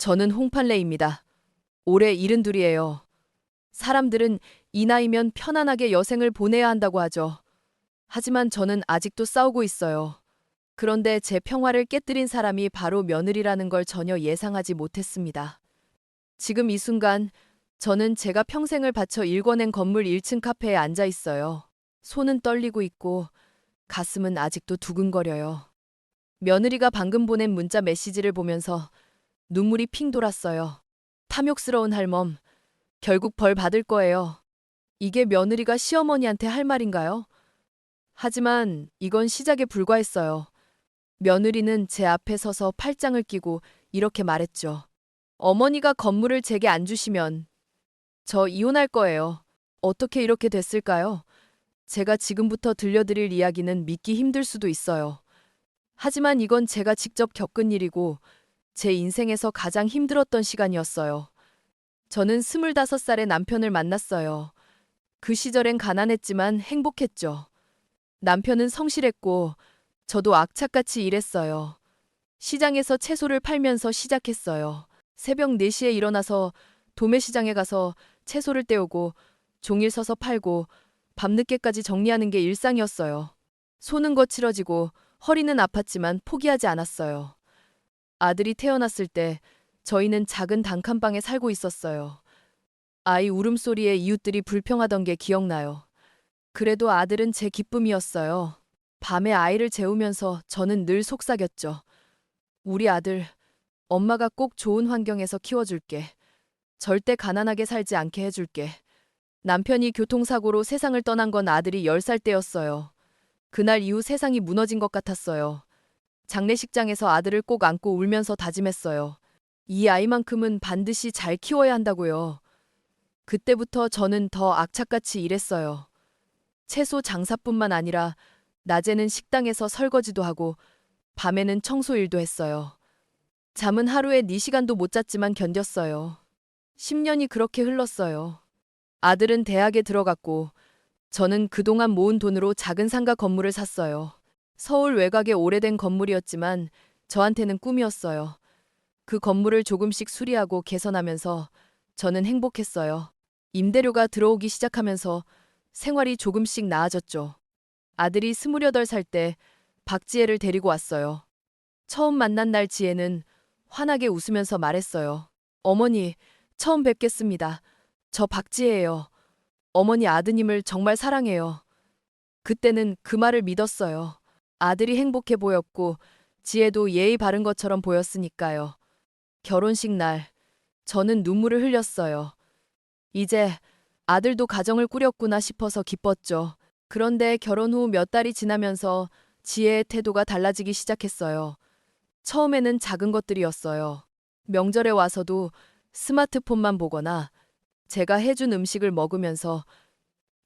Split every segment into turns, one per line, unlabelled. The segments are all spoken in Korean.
저는 홍판래입니다. 올해 72이에요. 사람들은 이 나이면 편안하게 여생을 보내야 한다고 하죠. 하지만 저는 아직도 싸우고 있어요. 그런데 제 평화를 깨뜨린 사람이 바로 며느리라는 걸 전혀 예상하지 못했습니다. 지금 이 순간 저는 제가 평생을 바쳐 일궈낸 건물 1층 카페에 앉아 있어요. 손은 떨리고 있고 가슴은 아직도 두근거려요. 며느리가 방금 보낸 문자 메시지를 보면서 눈물이 핑 돌았어요. 탐욕스러운 할멈, 결국 벌 받을 거예요. 이게 며느리가 시어머니한테 할 말인가요? 하지만 이건 시작에 불과했어요. 며느리는 제 앞에 서서 팔짱을 끼고 이렇게 말했죠. 어머니가 건물을 제게 안 주시면 저 이혼할 거예요. 어떻게 이렇게 됐을까요? 제가 지금부터 들려드릴 이야기는 믿기 힘들 수도 있어요. 하지만 이건 제가 직접 겪은 일이고 제 인생에서 가장 힘들었던 시간이었어요. 저는 25살에 남편을 만났어요. 그 시절엔 가난했지만 행복했죠. 남편은 성실했고 저도 악착같이 일했어요. 시장에서 채소를 팔면서 시작했어요. 새벽 4시에 일어나서 도매시장에 가서 채소를 떼오고 종일 서서 팔고 밤늦게까지 정리하는 게 일상이었어요. 손은 거칠어지고 허리는 아팠지만 포기하지 않았어요. 아들이 태어났을 때 저희는 작은 단칸방에 살고 있었어요. 아이 울음소리에 이웃들이 불평하던 게 기억나요. 그래도 아들은 제 기쁨이었어요. 밤에 아이를 재우면서 저는 늘 속삭였죠. 우리 아들, 엄마가 꼭 좋은 환경에서 키워줄게. 절대 가난하게 살지 않게 해줄게. 남편이 교통사고로 세상을 떠난 건 아들이 10살 때였어요. 그날 이후 세상이 무너진 것 같았어요. 장례식장에서 아들을 꼭 안고 울면서 다짐했어요. 이 아이만큼은 반드시 잘 키워야 한다고요. 그때부터 저는 더 악착같이 일했어요. 채소 장사뿐만 아니라 낮에는 식당에서 설거지도 하고 밤에는 청소일도 했어요. 잠은 하루에 4시간도 못 잤지만 견뎠어요. 10년이 그렇게 흘렀어요. 아들은 대학에 들어갔고 저는 그동안 모은 돈으로 작은 상가 건물을 샀어요. 서울 외곽의 오래된 건물이었지만 저한테는 꿈이었어요. 그 건물을 조금씩 수리하고 개선하면서 저는 행복했어요. 임대료가 들어오기 시작하면서 생활이 조금씩 나아졌죠. 아들이 28살 때 박지혜를 데리고 왔어요. 처음 만난 날 지혜는 환하게 웃으면서 말했어요. 어머니, 처음 뵙겠습니다. 저 박지혜예요. 어머니 아드님을 정말 사랑해요. 그때는 그 말을 믿었어요. 아들이 행복해 보였고 지혜도 예의 바른 것처럼 보였으니까요. 결혼식 날 저는 눈물을 흘렸어요. 이제 아들도 가정을 꾸렸구나 싶어서 기뻤죠. 그런데 결혼 후 몇 달이 지나면서 지혜의 태도가 달라지기 시작했어요. 처음에는 작은 것들이었어요. 명절에 와서도 스마트폰만 보거나 제가 해준 음식을 먹으면서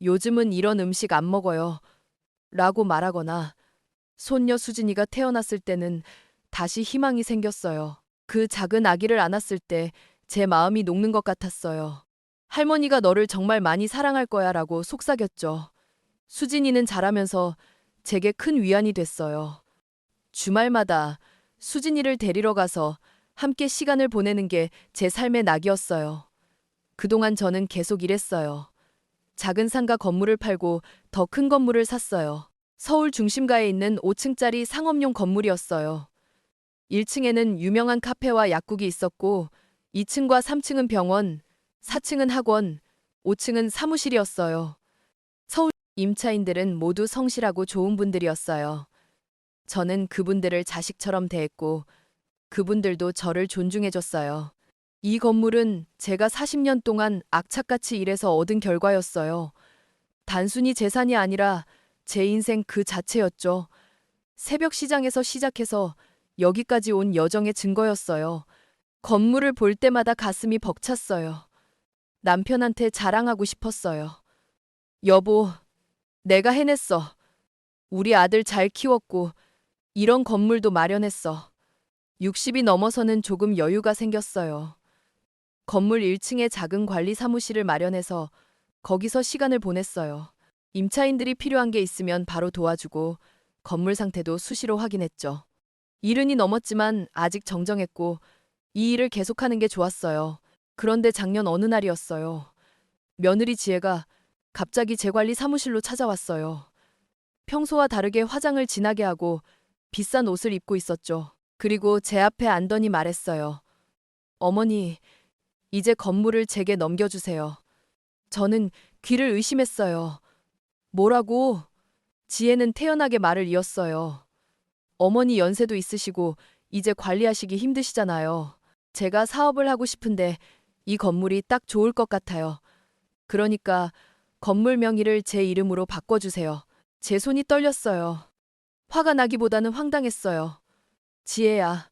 요즘은 이런 음식 안 먹어요. 라고 말하거나 손녀 수진이가 태어났을 때는 다시 희망이 생겼어요. 그 작은 아기를 안았을 때 제 마음이 녹는 것 같았어요. 할머니가 너를 정말 많이 사랑할 거야 라고 속삭였죠. 수진이는 자라면서 제게 큰 위안이 됐어요. 주말마다 수진이를 데리러 가서 함께 시간을 보내는 게 제 삶의 낙이었어요. 그동안 저는 계속 일했어요. 작은 상가 건물을 팔고 더 큰 건물을 샀어요. 서울 중심가에 있는 5층짜리 상업용 건물이었어요. 1층에는 유명한 카페와 약국이 있었고 2층과 3층은 병원, 4층은 학원, 5층은 사무실이었어요. 서울 임차인들은 모두 성실하고 좋은 분들이었어요. 저는 그분들을 자식처럼 대했고 그분들도 저를 존중해줬어요. 이 건물은 제가 40년 동안 악착같이 일해서 얻은 결과였어요. 단순히 재산이 아니라 제 인생 그 자체였죠. 새벽 시장에서 시작해서 여기까지 온 여정의 증거였어요. 건물을 볼 때마다 가슴이 벅찼어요. 남편한테 자랑하고 싶었어요. 여보, 내가 해냈어. 우리 아들 잘 키웠고 이런 건물도 마련했어. 60이 넘어서는 조금 여유가 생겼어요. 건물 1층에 작은 관리 사무실을 마련해서 거기서 시간을 보냈어요. 임차인들이 필요한 게 있으면 바로 도와주고 건물 상태도 수시로 확인했죠. 70이 넘었지만 아직 정정했고 이 일을 계속하는 게 좋았어요. 그런데 작년 어느 날이었어요. 며느리 지혜가 갑자기 재관리 사무실로 찾아왔어요. 평소와 다르게 화장을 진하게 하고 비싼 옷을 입고 있었죠. 그리고 제 앞에 앉더니 말했어요. 어머니, 이제 건물을 제게 넘겨주세요. 저는 귀를 의심했어요. 뭐라고? 지혜는 태연하게 말을 이었어요. 어머니 연세도 있으시고 이제 관리하시기 힘드시잖아요. 제가 사업을 하고 싶은데 이 건물이 딱 좋을 것 같아요. 그러니까 건물 명의를 제 이름으로 바꿔주세요. 제 손이 떨렸어요. 화가 나기보다는 황당했어요. 지혜야,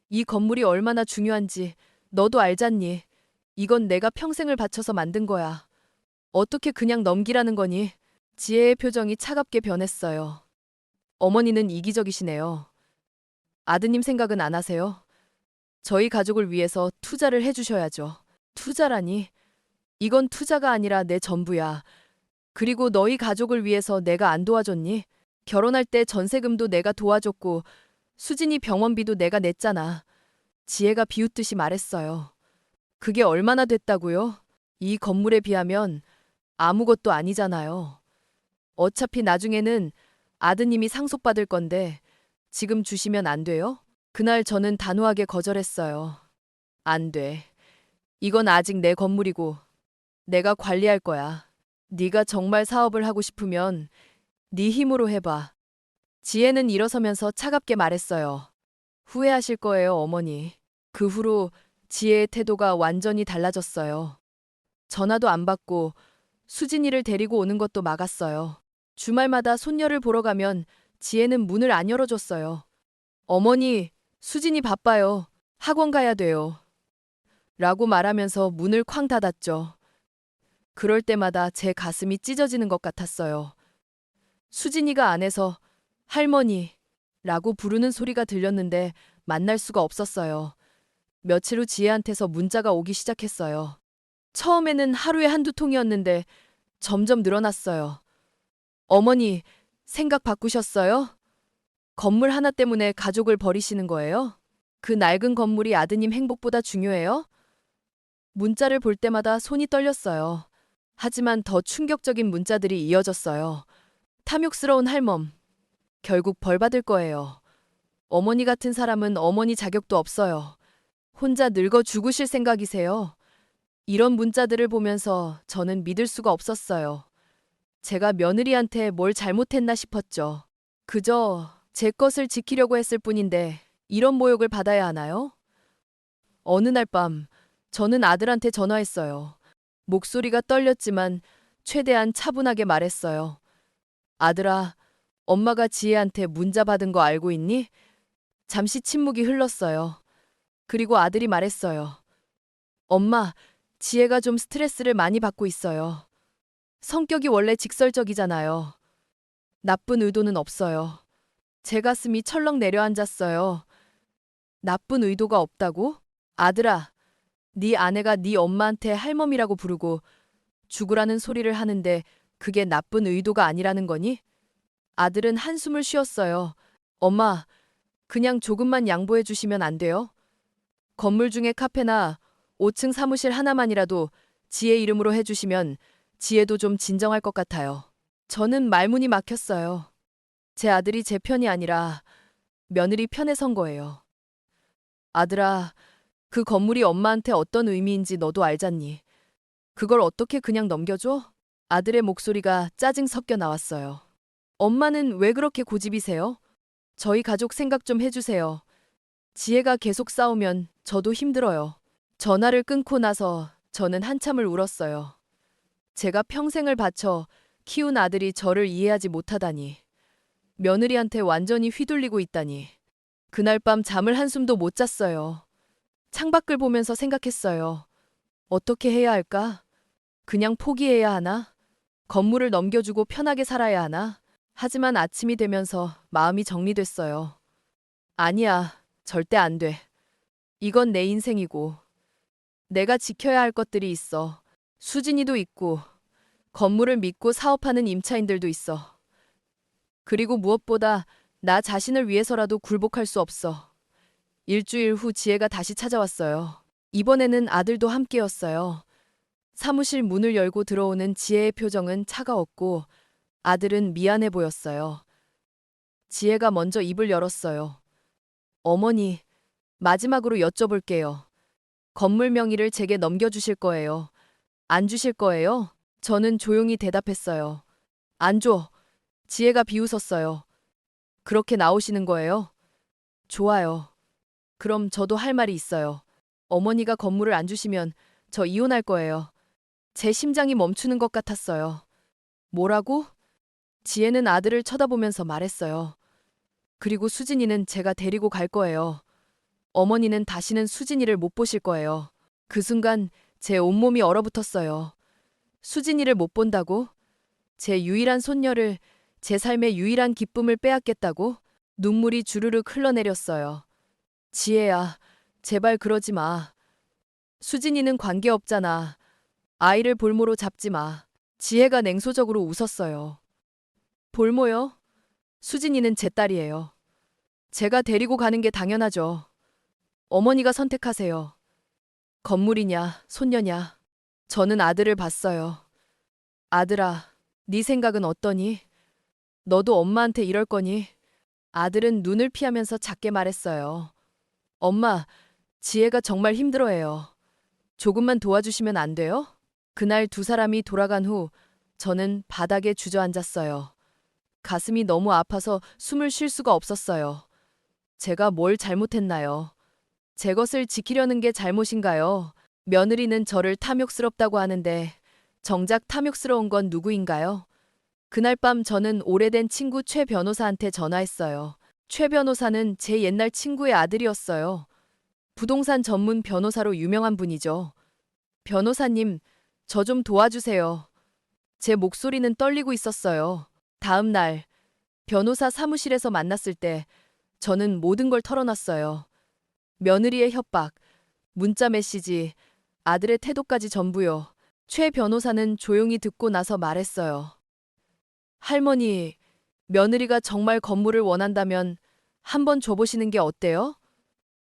이 건물이 얼마나 중요한지 너도 알잖니? 이건 내가 평생을 바쳐서 만든 거야. 어떻게 그냥 넘기라는 거니? 지혜의 표정이 차갑게 변했어요. 어머니는 이기적이시네요. 아드님 생각은 안 하세요? 저희 가족을 위해서 투자를 해주셔야죠. 투자라니? 이건 투자가 아니라 내 전부야. 그리고 너희 가족을 위해서 내가 안 도와줬니? 결혼할 때 전세금도 내가 도와줬고 수진이 병원비도 내가 냈잖아. 지혜가 비웃듯이 말했어요. 그게 얼마나 됐다고요? 이 건물에 비하면 아무것도 아니잖아요. 어차피 나중에는 아드님이 상속받을 건데 지금 주시면 안 돼요? 그날 저는 단호하게 거절했어요. 안 돼. 이건 아직 내 건물이고 내가 관리할 거야. 네가 정말 사업을 하고 싶으면 네 힘으로 해봐. 지혜는 일어서면서 차갑게 말했어요. 후회하실 거예요, 어머니. 그 후로 지혜의 태도가 완전히 달라졌어요. 전화도 안 받고 수진이를 데리고 오는 것도 막았어요. 주말마다 손녀를 보러 가면 지혜는 문을 안 열어줬어요. 어머니, 수진이 바빠요. 학원 가야 돼요. 라고 말하면서 문을 쾅 닫았죠. 그럴 때마다 제 가슴이 찢어지는 것 같았어요. 수진이가 안에서 할머니 라고 부르는 소리가 들렸는데 만날 수가 없었어요. 며칠 후 지혜한테서 문자가 오기 시작했어요. 처음에는 하루에 한두 통이었는데 점점 늘어났어요. 어머니, 생각 바꾸셨어요? 건물 하나 때문에 가족을 버리시는 거예요? 그 낡은 건물이 아드님 행복보다 중요해요? 문자를 볼 때마다 손이 떨렸어요. 하지만 더 충격적인 문자들이 이어졌어요. 탐욕스러운 할멈. 결국 벌 받을 거예요. 어머니 같은 사람은 어머니 자격도 없어요. 혼자 늙어 죽으실 생각이세요? 이런 문자들을 보면서 저는 믿을 수가 없었어요. 제가 며느리한테 뭘 잘못했나 싶었죠. 그저 제 것을 지키려고 했을 뿐인데 이런 모욕을 받아야 하나요? 어느 날 밤 저는 아들한테 전화했어요. 목소리가 떨렸지만 최대한 차분하게 말했어요. 아들아, 엄마가 지혜한테 문자 받은 거 알고 있니? 잠시 침묵이 흘렀어요. 그리고 아들이 말했어요. 엄마, 지혜가 좀 스트레스를 많이 받고 있어요. 성격이 원래 직설적이잖아요. 나쁜 의도는 없어요. 제 가슴이 철렁 내려앉았어요. 나쁜 의도가 없다고? 아들아, 네 아내가 네 엄마한테 할멈이라고 부르고 죽으라는 소리를 하는데 그게 나쁜 의도가 아니라는 거니? 아들은 한숨을 쉬었어요. 엄마, 그냥 조금만 양보해 주시면 안 돼요? 건물 중에 카페나 5층 사무실 하나만이라도 지혜 이름으로 해주시면 지혜도 좀 진정할 것 같아요. 저는 말문이 막혔어요. 제 아들이 제 편이 아니라 며느리 편에 선 거예요. 아들아, 그 건물이 엄마한테 어떤 의미인지 너도 알잖니. 그걸 어떻게 그냥 넘겨줘? 아들의 목소리가 짜증 섞여 나왔어요. 엄마는 왜 그렇게 고집이세요? 저희 가족 생각 좀 해주세요. 지혜가 계속 싸우면 저도 힘들어요. 전화를 끊고 나서 저는 한참을 울었어요. 제가 평생을 바쳐 키운 아들이 저를 이해하지 못하다니. 며느리한테 완전히 휘둘리고 있다니. 그날 밤 잠을 한숨도 못 잤어요. 창밖을 보면서 생각했어요. 어떻게 해야 할까? 그냥 포기해야 하나? 건물을 넘겨주고 편하게 살아야 하나? 하지만 아침이 되면서 마음이 정리됐어요. 아니야, 절대 안 돼. 이건 내 인생이고, 내가 지켜야 할 것들이 있어. 수진이도 있고, 건물을 믿고 사업하는 임차인들도 있어. 그리고 무엇보다 나 자신을 위해서라도 굴복할 수 없어. 일주일 후 지혜가 다시 찾아왔어요. 이번에는 아들도 함께였어요. 사무실 문을 열고 들어오는 지혜의 표정은 차가웠고 아들은 미안해 보였어요. 지혜가 먼저 입을 열었어요. 어머니, 마지막으로 여쭤볼게요. 건물 명의를 제게 넘겨주실 거예요. 안 주실 거예요? 저는 조용히 대답했어요. 안 줘. 지혜가 비웃었어요. 그렇게 나오시는 거예요? 좋아요. 그럼 저도 할 말이 있어요. 어머니가 건물을 안 주시면 저 이혼할 거예요. 제 심장이 멈추는 것 같았어요. 뭐라고? 지혜는 아들을 쳐다보면서 말했어요. 그리고 수진이는 제가 데리고 갈 거예요. 어머니는 다시는 수진이를 못 보실 거예요. 그 순간 제 온몸이 얼어붙었어요. 수진이를 못 본다고? 제 유일한 손녀를, 제 삶의 유일한 기쁨을 빼앗겠다고? 눈물이 주르륵 흘러내렸어요. 지혜야, 제발 그러지 마. 수진이는 관계없잖아. 아이를 볼모로 잡지 마. 지혜가 냉소적으로 웃었어요. 볼모요? 수진이는 제 딸이에요. 제가 데리고 가는 게 당연하죠. 어머니가 선택하세요. 건물이냐, 손녀냐. 저는 아들을 봤어요. 아들아, 네 생각은 어떠니? 너도 엄마한테 이럴 거니? 아들은 눈을 피하면서 작게 말했어요. 엄마, 지혜가 정말 힘들어해요. 조금만 도와주시면 안 돼요? 그날 두 사람이 돌아간 후 저는 바닥에 주저앉았어요. 가슴이 너무 아파서 숨을 쉴 수가 없었어요. 제가 뭘 잘못했나요? 제 것을 지키려는 게 잘못인가요? 며느리는 저를 탐욕스럽다고 하는데 정작 탐욕스러운 건 누구인가요? 그날 밤 저는 오래된 친구 최 변호사한테 전화했어요. 최 변호사는 제 옛날 친구의 아들이었어요. 부동산 전문 변호사로 유명한 분이죠. 변호사님, 저 좀 도와주세요. 제 목소리는 떨리고 있었어요. 다음 날, 변호사 사무실에서 만났을 때 저는 모든 걸 털어놨어요. 며느리의 협박, 문자 메시지, 아들의 태도까지 전부요. 최 변호사는 조용히 듣고 나서 말했어요. 할머니, 며느리가 정말 건물을 원한다면 한번 줘보시는 게 어때요?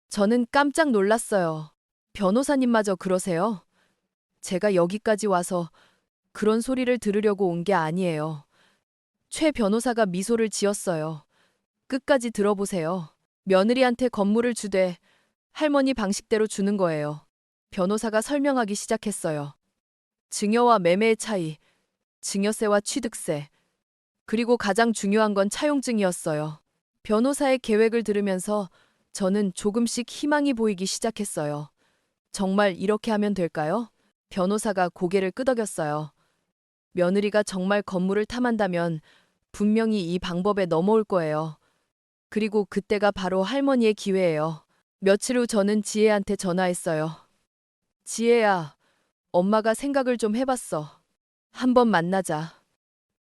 저는 깜짝 놀랐어요. 변호사님마저 그러세요? 제가 여기까지 와서 그런 소리를 들으려고 온 게 아니에요. 최 변호사가 미소를 지었어요. 끝까지 들어보세요. 며느리한테 건물을 주되 할머니 방식대로 주는 거예요. 변호사가 설명하기 시작했어요. 증여와 매매의 차이, 증여세와 취득세, 그리고 가장 중요한 건 차용증이었어요. 변호사의 계획을 들으면서 저는 조금씩 희망이 보이기 시작했어요. 정말 이렇게 하면 될까요? 변호사가 고개를 끄덕였어요. 며느리가 정말 건물을 탐한다면 분명히 이 방법에 넘어올 거예요. 그리고 그때가 바로 할머니의 기회예요. 며칠 후 저는 지혜한테 전화했어요. 지혜야, 엄마가 생각을 좀 해봤어. 한번 만나자.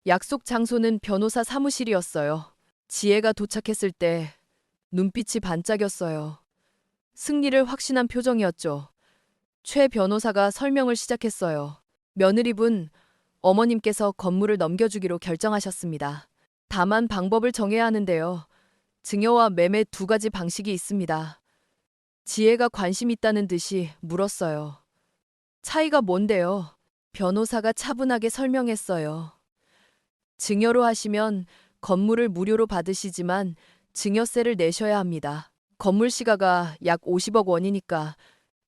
약속 장소는 변호사 사무실이었어요. 지혜가 도착했을 때 눈빛이 반짝였어요. 승리를 확신한 표정이었죠. 최 변호사가 설명을 시작했어요. 며느리분, 어머님께서 건물을 넘겨주기로 결정하셨습니다. 다만 방법을 정해야 하는데요. 증여와 매매 두 가지 방식이 있습니다. 지혜가 관심 있다는 듯이 물었어요. 차이가 뭔데요? 변호사가 차분하게 설명했어요. 증여로 하시면 건물을 무료로 받으시지만 증여세를 내셔야 합니다. 건물 시가가 약 50억 원이니까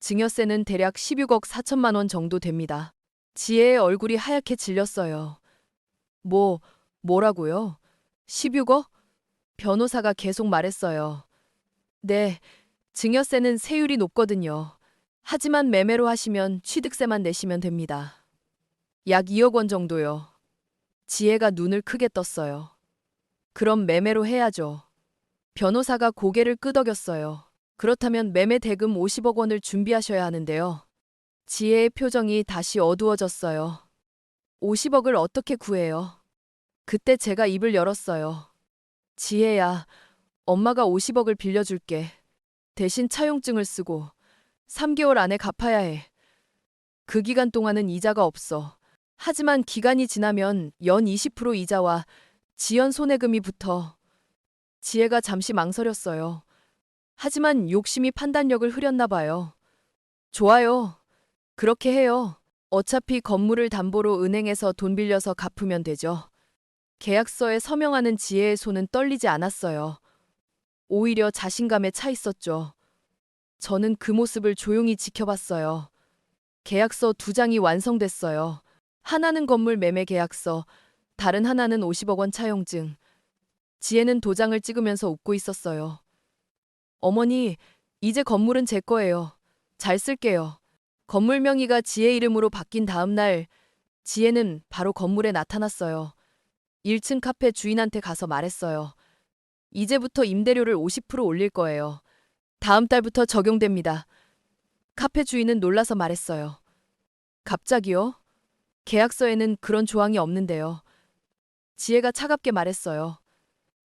증여세는 대략 16억 4천만 원 정도 됩니다. 지혜의 얼굴이 하얗게 질렸어요. 뭐라고요? 16억? 변호사가 계속 말했어요. 네, 증여세는 세율이 높거든요. 하지만 매매로 하시면 취득세만 내시면 됩니다. 약 2억 원 정도요. 지혜가 눈을 크게 떴어요. 그럼 매매로 해야죠. 변호사가 고개를 끄덕였어요. 그렇다면 매매 대금 50억 원을 준비하셔야 하는데요. 지혜의 표정이 다시 어두워졌어요. 50억을 어떻게 구해요? 그때 제가 입을 열었어요. 지혜야, 엄마가 50억을 빌려줄게. 대신 차용증을 쓰고 3개월 안에 갚아야 해. 그 기간 동안은 이자가 없어. 하지만 기간이 지나면 연 20% 이자와 지연 손해금이 붙어. 지혜가 잠시 망설였어요. 하지만 욕심이 판단력을 흐렸나 봐요. 좋아요. 그렇게 해요. 어차피 건물을 담보로 은행에서 돈 빌려서 갚으면 되죠. 계약서에 서명하는 지혜의 손은 떨리지 않았어요. 오히려 자신감에 차 있었죠. 저는 그 모습을 조용히 지켜봤어요. 계약서 2장이 완성됐어요. 하나는 건물 매매 계약서, 다른 하나는 50억 원 차용증. 지혜는 도장을 찍으면서 웃고 있었어요. 어머니, 이제 건물은 제 거예요. 잘 쓸게요. 건물 명의가 지혜 이름으로 바뀐 다음 날, 지혜는 바로 건물에 나타났어요. 1층 카페 주인한테 가서 말했어요. 이제부터 임대료를 50% 올릴 거예요. 다음 달부터 적용됩니다. 카페 주인은 놀라서 말했어요. 갑자기요? 계약서에는 그런 조항이 없는데요. 지혜가 차갑게 말했어요.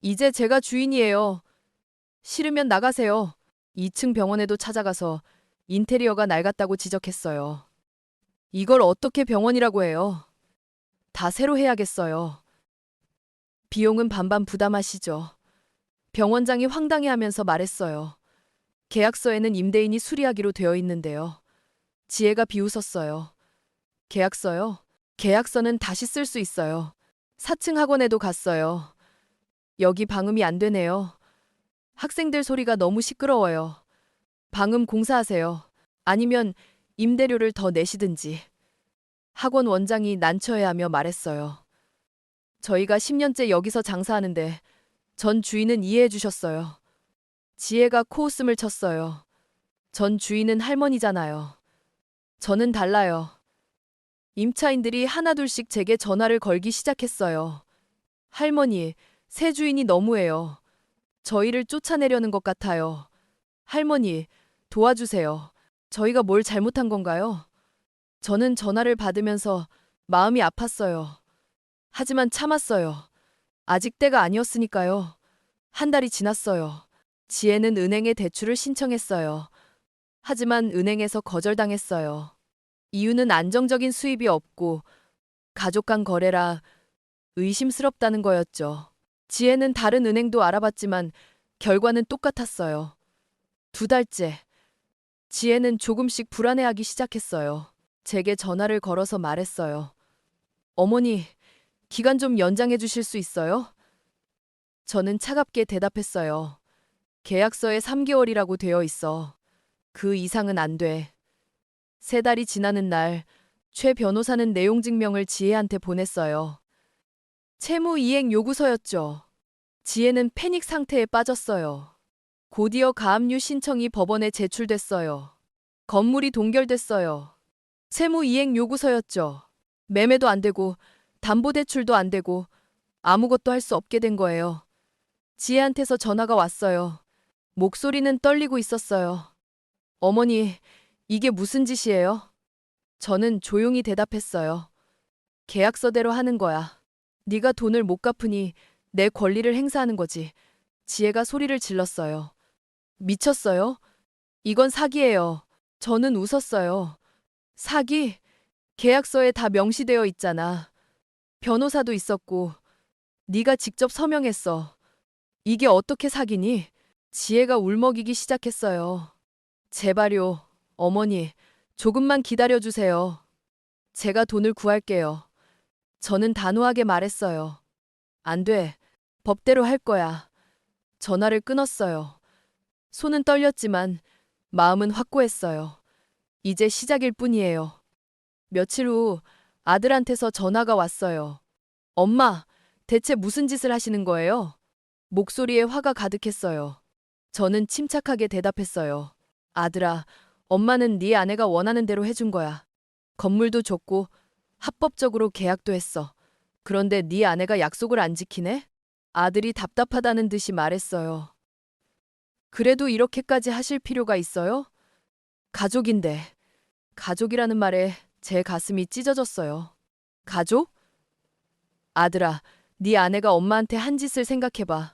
이제 제가 주인이에요. 싫으면 나가세요. 2층 병원에도 찾아가서 인테리어가 낡았다고 지적했어요. 이걸 어떻게 병원이라고 해요? 다 새로 해야겠어요. 비용은 반반 부담하시죠. 병원장이 황당해하면서 말했어요. 계약서에는 임대인이 수리하기로 되어 있는데요. 지혜가 비웃었어요. 계약서요? 계약서는 다시 쓸 수 있어요. 4층 학원에도 갔어요. 여기 방음이 안 되네요. 학생들 소리가 너무 시끄러워요. 방음 공사하세요. 아니면 임대료를 더 내시든지. 학원 원장이 난처해하며 말했어요. 저희가 10년째 여기서 장사하는데 전 주인은 이해해 주셨어요. 지혜가 코웃음을 쳤어요. 전 주인은 할머니잖아요. 저는 달라요. 임차인들이 하나둘씩 제게 전화를 걸기 시작했어요. 할머니, 새 주인이 너무해요. 저희를 쫓아내려는 것 같아요. 할머니, 도와주세요. 저희가 뭘 잘못한 건가요? 저는 전화를 받으면서 마음이 아팠어요. 하지만 참았어요. 아직 때가 아니었으니까요. 한 달이 지났어요. 지혜는 은행에 대출을 신청했어요. 하지만 은행에서 거절당했어요. 이유는 안정적인 수입이 없고 가족 간 거래라 의심스럽다는 거였죠. 지혜는 다른 은행도 알아봤지만 결과는 똑같았어요. 2달째. 지혜는 조금씩 불안해하기 시작했어요. 제게 전화를 걸어서 말했어요. 어머니, 기간 좀 연장해 주실 수 있어요? 저는 차갑게 대답했어요. 계약서에 3개월이라고 되어 있어. 그 이상은 안 돼. 3달이 지나는 날, 최 변호사는 내용 증명을 지혜한테 보냈어요. 채무 이행 요구서였죠. 지혜는 패닉 상태에 빠졌어요. 곧이어 가압류 신청이 법원에 제출됐어요. 건물이 동결됐어요. 채무 이행 요구서였죠. 매매도 안 되고 담보대출도 안 되고 아무것도 할 수 없게 된 거예요. 지혜한테서 전화가 왔어요. 목소리는 떨리고 있었어요. 어머니, 이게 무슨 짓이에요? 저는 조용히 대답했어요. 계약서대로 하는 거야. 네가 돈을 못 갚으니 내 권리를 행사하는 거지. 지혜가 소리를 질렀어요. 미쳤어요? 이건 사기예요. 저는 웃었어요. 사기? 계약서에 다 명시되어 있잖아. 변호사도 있었고 네가 직접 서명했어. 이게 어떻게 사기니? 지혜가 울먹이기 시작했어요. 제발요, 어머니. 조금만 기다려주세요. 제가 돈을 구할게요. 저는 단호하게 말했어요. 안 돼. 법대로 할 거야. 전화를 끊었어요. 손은 떨렸지만 마음은 확고했어요. 이제 시작일 뿐이에요. 며칠 후 아들한테서 전화가 왔어요. 엄마, 대체 무슨 짓을 하시는 거예요? 목소리에 화가 가득했어요. 저는 침착하게 대답했어요. 아들아, 엄마는 네 아내가 원하는 대로 해준 거야. 건물도 줬고 합법적으로 계약도 했어. 그런데 네 아내가 약속을 안 지키네? 아들이 답답하다는 듯이 말했어요. 그래도 이렇게까지 하실 필요가 있어요? 가족인데. 가족이라는 말에 제 가슴이 찢어졌어요. 가족? 아들아, 네 아내가 엄마한테 한 짓을 생각해봐.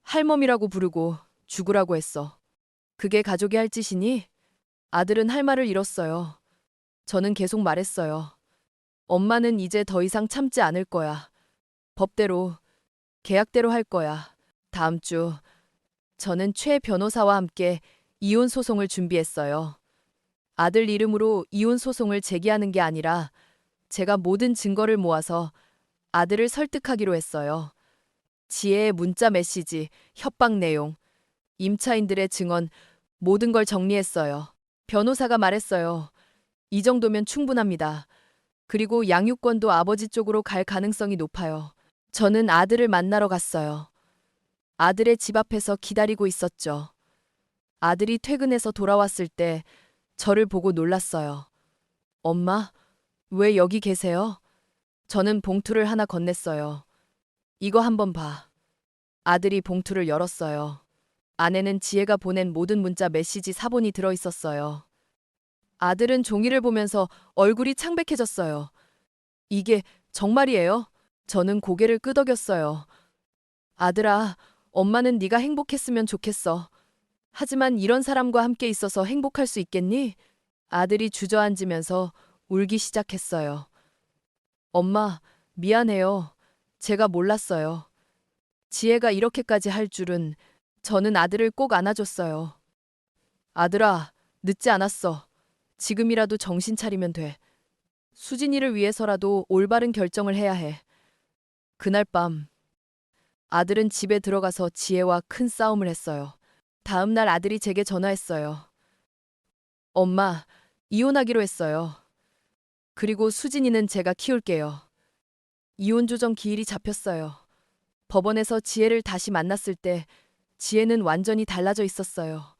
할멈이라고 부르고 죽으라고 했어. 그게 가족이 할 짓이니? 아들은 할 말을 잃었어요. 저는 계속 말했어요. 엄마는 이제 더 이상 참지 않을 거야. 법대로, 계약대로 할 거야. 다음 주. 저는 최 변호사와 함께 이혼 소송을 준비했어요. 아들 이름으로 이혼 소송을 제기하는 게 아니라 제가 모든 증거를 모아서 아들을 설득하기로 했어요. 지혜의 문자 메시지, 협박 내용, 임차인들의 증언, 모든 걸 정리했어요. 변호사가 말했어요. 이 정도면 충분합니다. 그리고 양육권도 아버지 쪽으로 갈 가능성이 높아요. 저는 아들을 만나러 갔어요. 아들의 집 앞에서 기다리고 있었죠. 아들이 퇴근해서 돌아왔을 때 저를 보고 놀랐어요. 엄마, 왜 여기 계세요? 저는 봉투를 하나 건넸어요. 이거 한번 봐. 아들이 봉투를 열었어요. 안에는 지혜가 보낸 모든 문자 메시지 사본이 들어 있었어요. 아들은 종이를 보면서 얼굴이 창백해졌어요. 이게 정말이에요? 저는 고개를 끄덕였어요. 아들아, 엄마는 네가 행복했으면 좋겠어. 하지만 이런 사람과 함께 있어서 행복할 수 있겠니? 아들이 주저앉으면서 울기 시작했어요. 엄마, 미안해요. 제가 몰랐어요. 지혜가 이렇게까지 할 줄은. 저는 아들을 꼭 안아줬어요. 아들아, 늦지 않았어. 지금이라도 정신 차리면 돼. 수진이를 위해서라도 올바른 결정을 해야 해. 그날 밤, 아들은 집에 들어가서 지혜와 큰 싸움을 했어요. 다음 날 아들이 제게 전화했어요. 엄마, 이혼하기로 했어요. 그리고 수진이는 제가 키울게요. 이혼 조정 기일이 잡혔어요. 법원에서 지혜를 다시 만났을 때 지혜는 완전히 달라져 있었어요.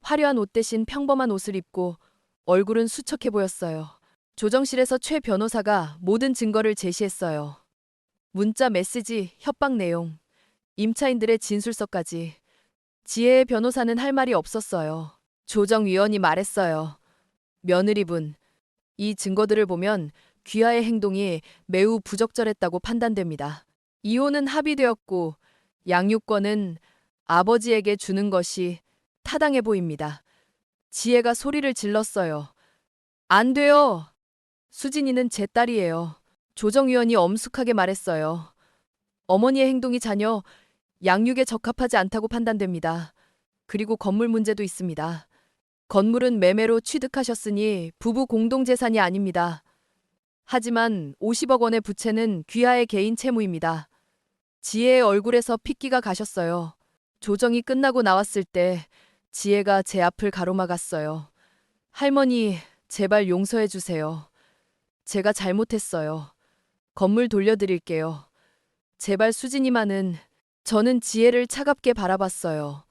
화려한 옷 대신 평범한 옷을 입고 얼굴은 수척해 보였어요. 조정실에서 최 변호사가 모든 증거를 제시했어요. 문자 메시지, 협박 내용, 임차인들의 진술서까지. 지혜의 변호사는 할 말이 없었어요. 조정위원이 말했어요. 며느리분, 이 증거들을 보면 귀하의 행동이 매우 부적절했다고 판단됩니다. 이혼은 합의되었고 양육권은 아버지에게 주는 것이 타당해 보입니다. 지혜가 소리를 질렀어요. 안 돼요. 수진이는 제 딸이에요. 조정위원이 엄숙하게 말했어요. 어머니의 행동이 자녀 양육에 적합하지 않다고 판단됩니다. 그리고 건물 문제도 있습니다. 건물은 매매로 취득하셨으니 부부 공동재산이 아닙니다. 하지만 50억 원의 부채는 귀하의 개인 채무입니다. 지혜의 얼굴에서 핏기가 가셨어요. 조정이 끝나고 나왔을 때 지혜가 제 앞을 가로막았어요. 할머니, 제발 용서해 주세요. 제가 잘못했어요. 건물 돌려드릴게요. 제발 수진이만은. 저는 지혜를 차갑게 바라봤어요.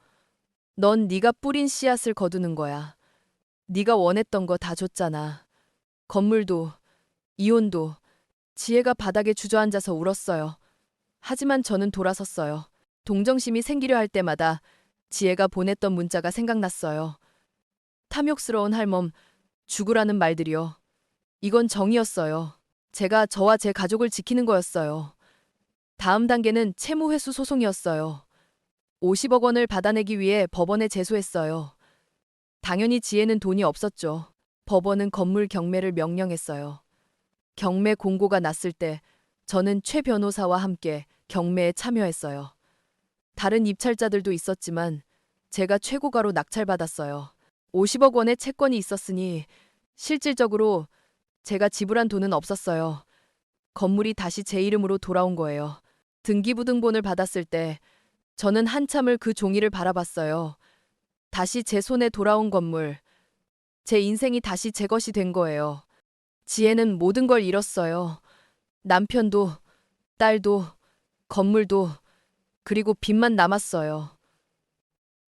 넌 네가 뿌린 씨앗을 거두는 거야. 네가 원했던 거 다 줬잖아. 건물도, 이혼도. 지혜가 바닥에 주저앉아서 울었어요. 하지만 저는 돌아섰어요. 동정심이 생기려 할 때마다 지혜가 보냈던 문자가 생각났어요. 탐욕스러운 할멈, 죽으라는 말들이요. 이건 정이었어요. 제가 저와 제 가족을 지키는 거였어요. 다음 단계는 채무회수 소송이었어요. 50억 원을 받아내기 위해 법원에 제소했어요. 당연히 지혜는 돈이 없었죠. 법원은 건물 경매를 명령했어요. 경매 공고가 났을 때 저는 최 변호사와 함께 경매에 참여했어요. 다른 입찰자들도 있었지만 제가 최고가로 낙찰받았어요. 50억 원의 채권이 있었으니 실질적으로 제가 지불한 돈은 없었어요. 건물이 다시 제 이름으로 돌아온 거예요. 등기부등본을 받았을 때 저는 한참을 그 종이를 바라봤어요. 다시 제 손에 돌아온 건물. 제 인생이 다시 제 것이 된 거예요. 지혜는 모든 걸 잃었어요. 남편도, 딸도, 건물도, 그리고 빚만 남았어요.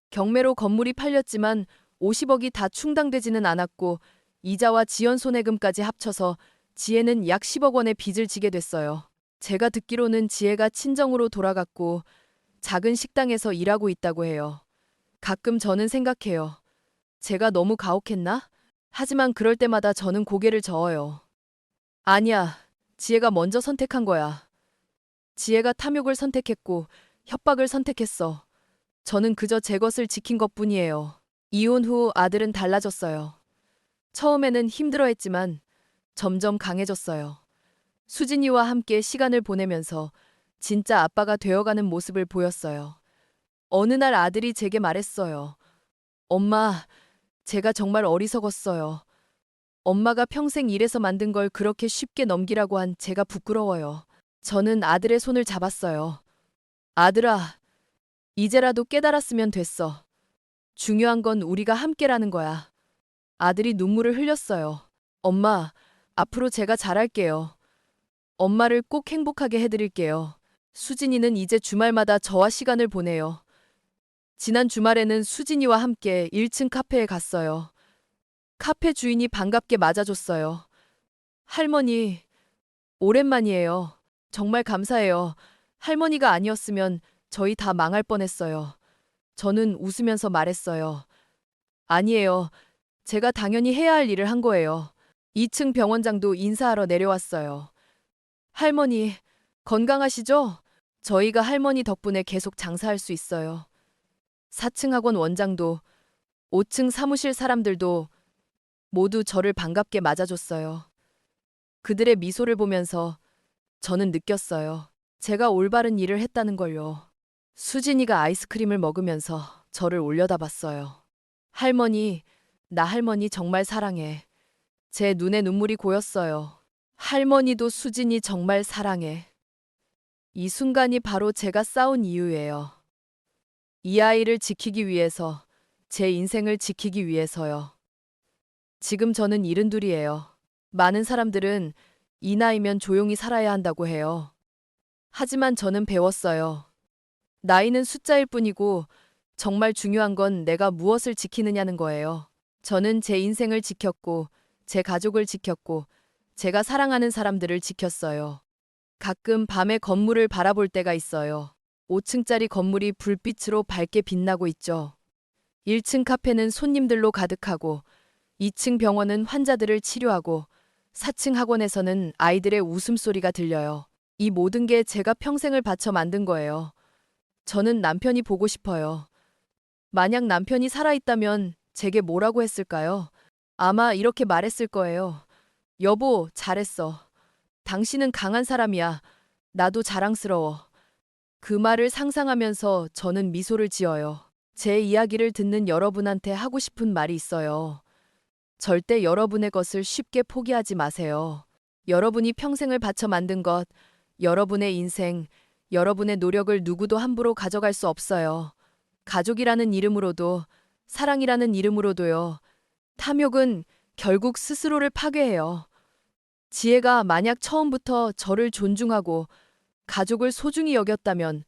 경매로 건물이 팔렸지만 50억이 다 충당되지는 않았고 이자와 지연 손해금까지 합쳐서 지혜는 약 10억 원의 빚을 지게 됐어요. 제가 듣기로는 지혜가 친정으로 돌아갔고 작은 식당에서 일하고 있다고 해요. 가끔 저는 생각해요. 제가 너무 가혹했나? 하지만 그럴 때마다 저는 고개를 저어요. 아니야. 지혜가 먼저 선택한 거야. 지혜가 탐욕을 선택했고 협박을 선택했어. 저는 그저 제 것을 지킨 것뿐이에요. 이혼 후 아들은 달라졌어요. 처음에는 힘들어했지만 점점 강해졌어요. 수진이와 함께 시간을 보내면서 진짜 아빠가 되어가는 모습을 보였어요. 어느 날 아들이 제게 말했어요. 엄마, 제가 정말 어리석었어요. 엄마가 평생 일해서 만든 걸 그렇게 쉽게 넘기라고 한 제가 부끄러워요. 저는 아들의 손을 잡았어요. 아들아, 이제라도 깨달았으면 됐어. 중요한 건 우리가 함께라는 거야. 아들이 눈물을 흘렸어요. 엄마, 앞으로 제가 잘할게요. 엄마를 꼭 행복하게 해드릴게요. 수진이는 이제 주말마다 저와 시간을 보내요. 지난 주말에는 수진이와 함께 1층 카페에 갔어요. 카페 주인이 반갑게 맞아줬어요. 할머니, 오랜만이에요. 정말 감사해요. 할머니가 아니었으면 저희 다 망할 뻔했어요. 저는 웃으면서 말했어요. 아니에요. 제가 당연히 해야 할 일을 한 거예요. 2층 병원장도 인사하러 내려왔어요. 할머니, 건강하시죠? 저희가 할머니 덕분에 계속 장사할 수 있어요. 4층 학원 원장도 5층 사무실 사람들도 모두 저를 반갑게 맞아줬어요. 그들의 미소를 보면서 저는 느꼈어요. 제가 올바른 일을 했다는 걸요. 수진이가 아이스크림을 먹으면서 저를 올려다봤어요. 할머니, 나 할머니 정말 사랑해. 제 눈에 눈물이 고였어요. 할머니도 수진이 정말 사랑해. 이 순간이 바로 제가 싸운 이유예요. 이 아이를 지키기 위해서, 제 인생을 지키기 위해서요. 지금 저는 72이에요. 많은 사람들은 이 나이면 조용히 살아야 한다고 해요. 하지만 저는 배웠어요. 나이는 숫자일 뿐이고 정말 중요한 건 내가 무엇을 지키느냐는 거예요. 저는 제 인생을 지켰고, 제 가족을 지켰고, 제가 사랑하는 사람들을 지켰어요. 가끔 밤에 건물을 바라볼 때가 있어요. 5층짜리 건물이 불빛으로 밝게 빛나고 있죠. 1층 카페는 손님들로 가득하고, 2층 병원은 환자들을 치료하고, 4층 학원에서는 아이들의 웃음소리가 들려요. 이 모든 게 제가 평생을 바쳐 만든 거예요. 저는 남편이 보고 싶어요. 만약 남편이 살아있다면 제게 뭐라고 했을까요? 아마 이렇게 말했을 거예요. 여보, 잘했어. 당신은 강한 사람이야. 나도 자랑스러워. 그 말을 상상하면서 저는 미소를 지어요. 제 이야기를 듣는 여러분한테 하고 싶은 말이 있어요. 절대 여러분의 것을 쉽게 포기하지 마세요. 여러분이 평생을 바쳐 만든 것, 여러분의 인생, 여러분의 노력을 누구도 함부로 가져갈 수 없어요. 가족이라는 이름으로도, 사랑이라는 이름으로도요. 탐욕은 결국 스스로를 파괴해요. 지혜가 만약 처음부터 저를 존중하고 가족을 소중히 여겼다면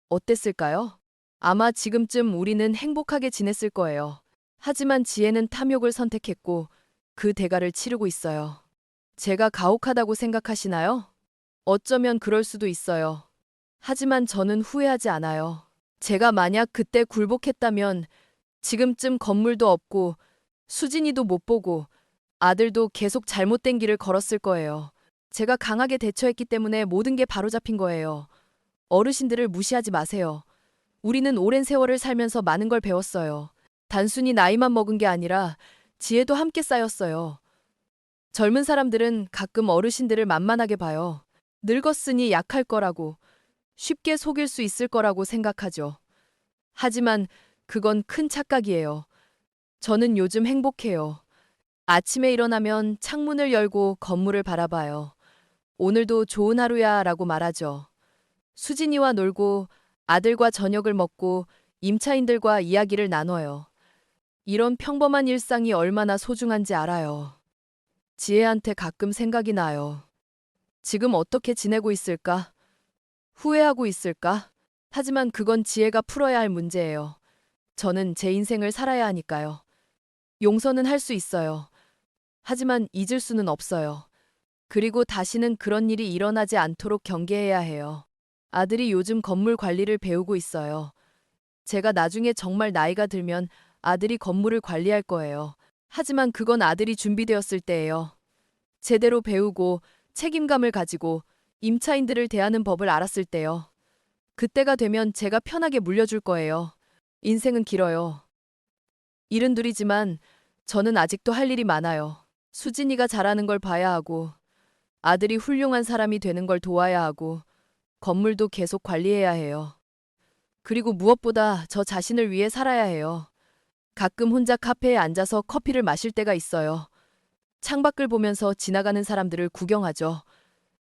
어땠을까요? 아마 지금쯤 우리는 행복하게 지냈을 거예요. 하지만 지혜는 탐욕을 선택했고 그 대가를 치르고 있어요. 제가 가혹하다고 생각하시나요? 어쩌면 그럴 수도 있어요. 하지만 저는 후회하지 않아요. 제가 만약 그때 굴복했다면 지금쯤 건물도 없고 수진이도 못 보고 아들도 계속 잘못된 길을 걸었을 거예요. 제가 강하게 대처했기 때문에 모든 게 바로잡힌 거예요. 어르신들을 무시하지 마세요. 우리는 오랜 세월을 살면서 많은 걸 배웠어요. 단순히 나이만 먹은 게 아니라 지혜도 함께 쌓였어요. 젊은 사람들은 가끔 어르신들을 만만하게 봐요. 늙었으니 약할 거라고, 쉽게 속일 수 있을 거라고 생각하죠. 하지만 그건 큰 착각이에요. 저는 요즘 행복해요. 아침에 일어나면 창문을 열고 건물을 바라봐요. 오늘도 좋은 하루야 라고 말하죠. 수진이와 놀고 아들과 저녁을 먹고 임차인들과 이야기를 나눠요. 이런 평범한 일상이 얼마나 소중한지 알아요. 지혜한테 가끔 생각이 나요. 지금 어떻게 지내고 있을까? 후회하고 있을까? 하지만 그건 지혜가 풀어야 할 문제예요. 저는 제 인생을 살아야 하니까요. 용서는 할 수 있어요. 하지만 잊을 수는 없어요. 그리고 다시는 그런 일이 일어나지 않도록 경계해야 해요. 아들이 요즘 건물 관리를 배우고 있어요. 제가 나중에 정말 나이가 들면 아들이 건물을 관리할 거예요. 하지만 그건 아들이 준비되었을 때예요. 제대로 배우고 책임감을 가지고 임차인들을 대하는 법을 알았을 때요. 그때가 되면 제가 편하게 물려줄 거예요. 인생은 길어요. 72이지만 저는 아직도 할 일이 많아요. 수진이가 잘하는 걸 봐야 하고, 아들이 훌륭한 사람이 되는 걸 도와야 하고, 건물도 계속 관리해야 해요. 그리고 무엇보다 저 자신을 위해 살아야 해요. 가끔 혼자 카페에 앉아서 커피를 마실 때가 있어요. 창밖을 보면서 지나가는 사람들을 구경하죠.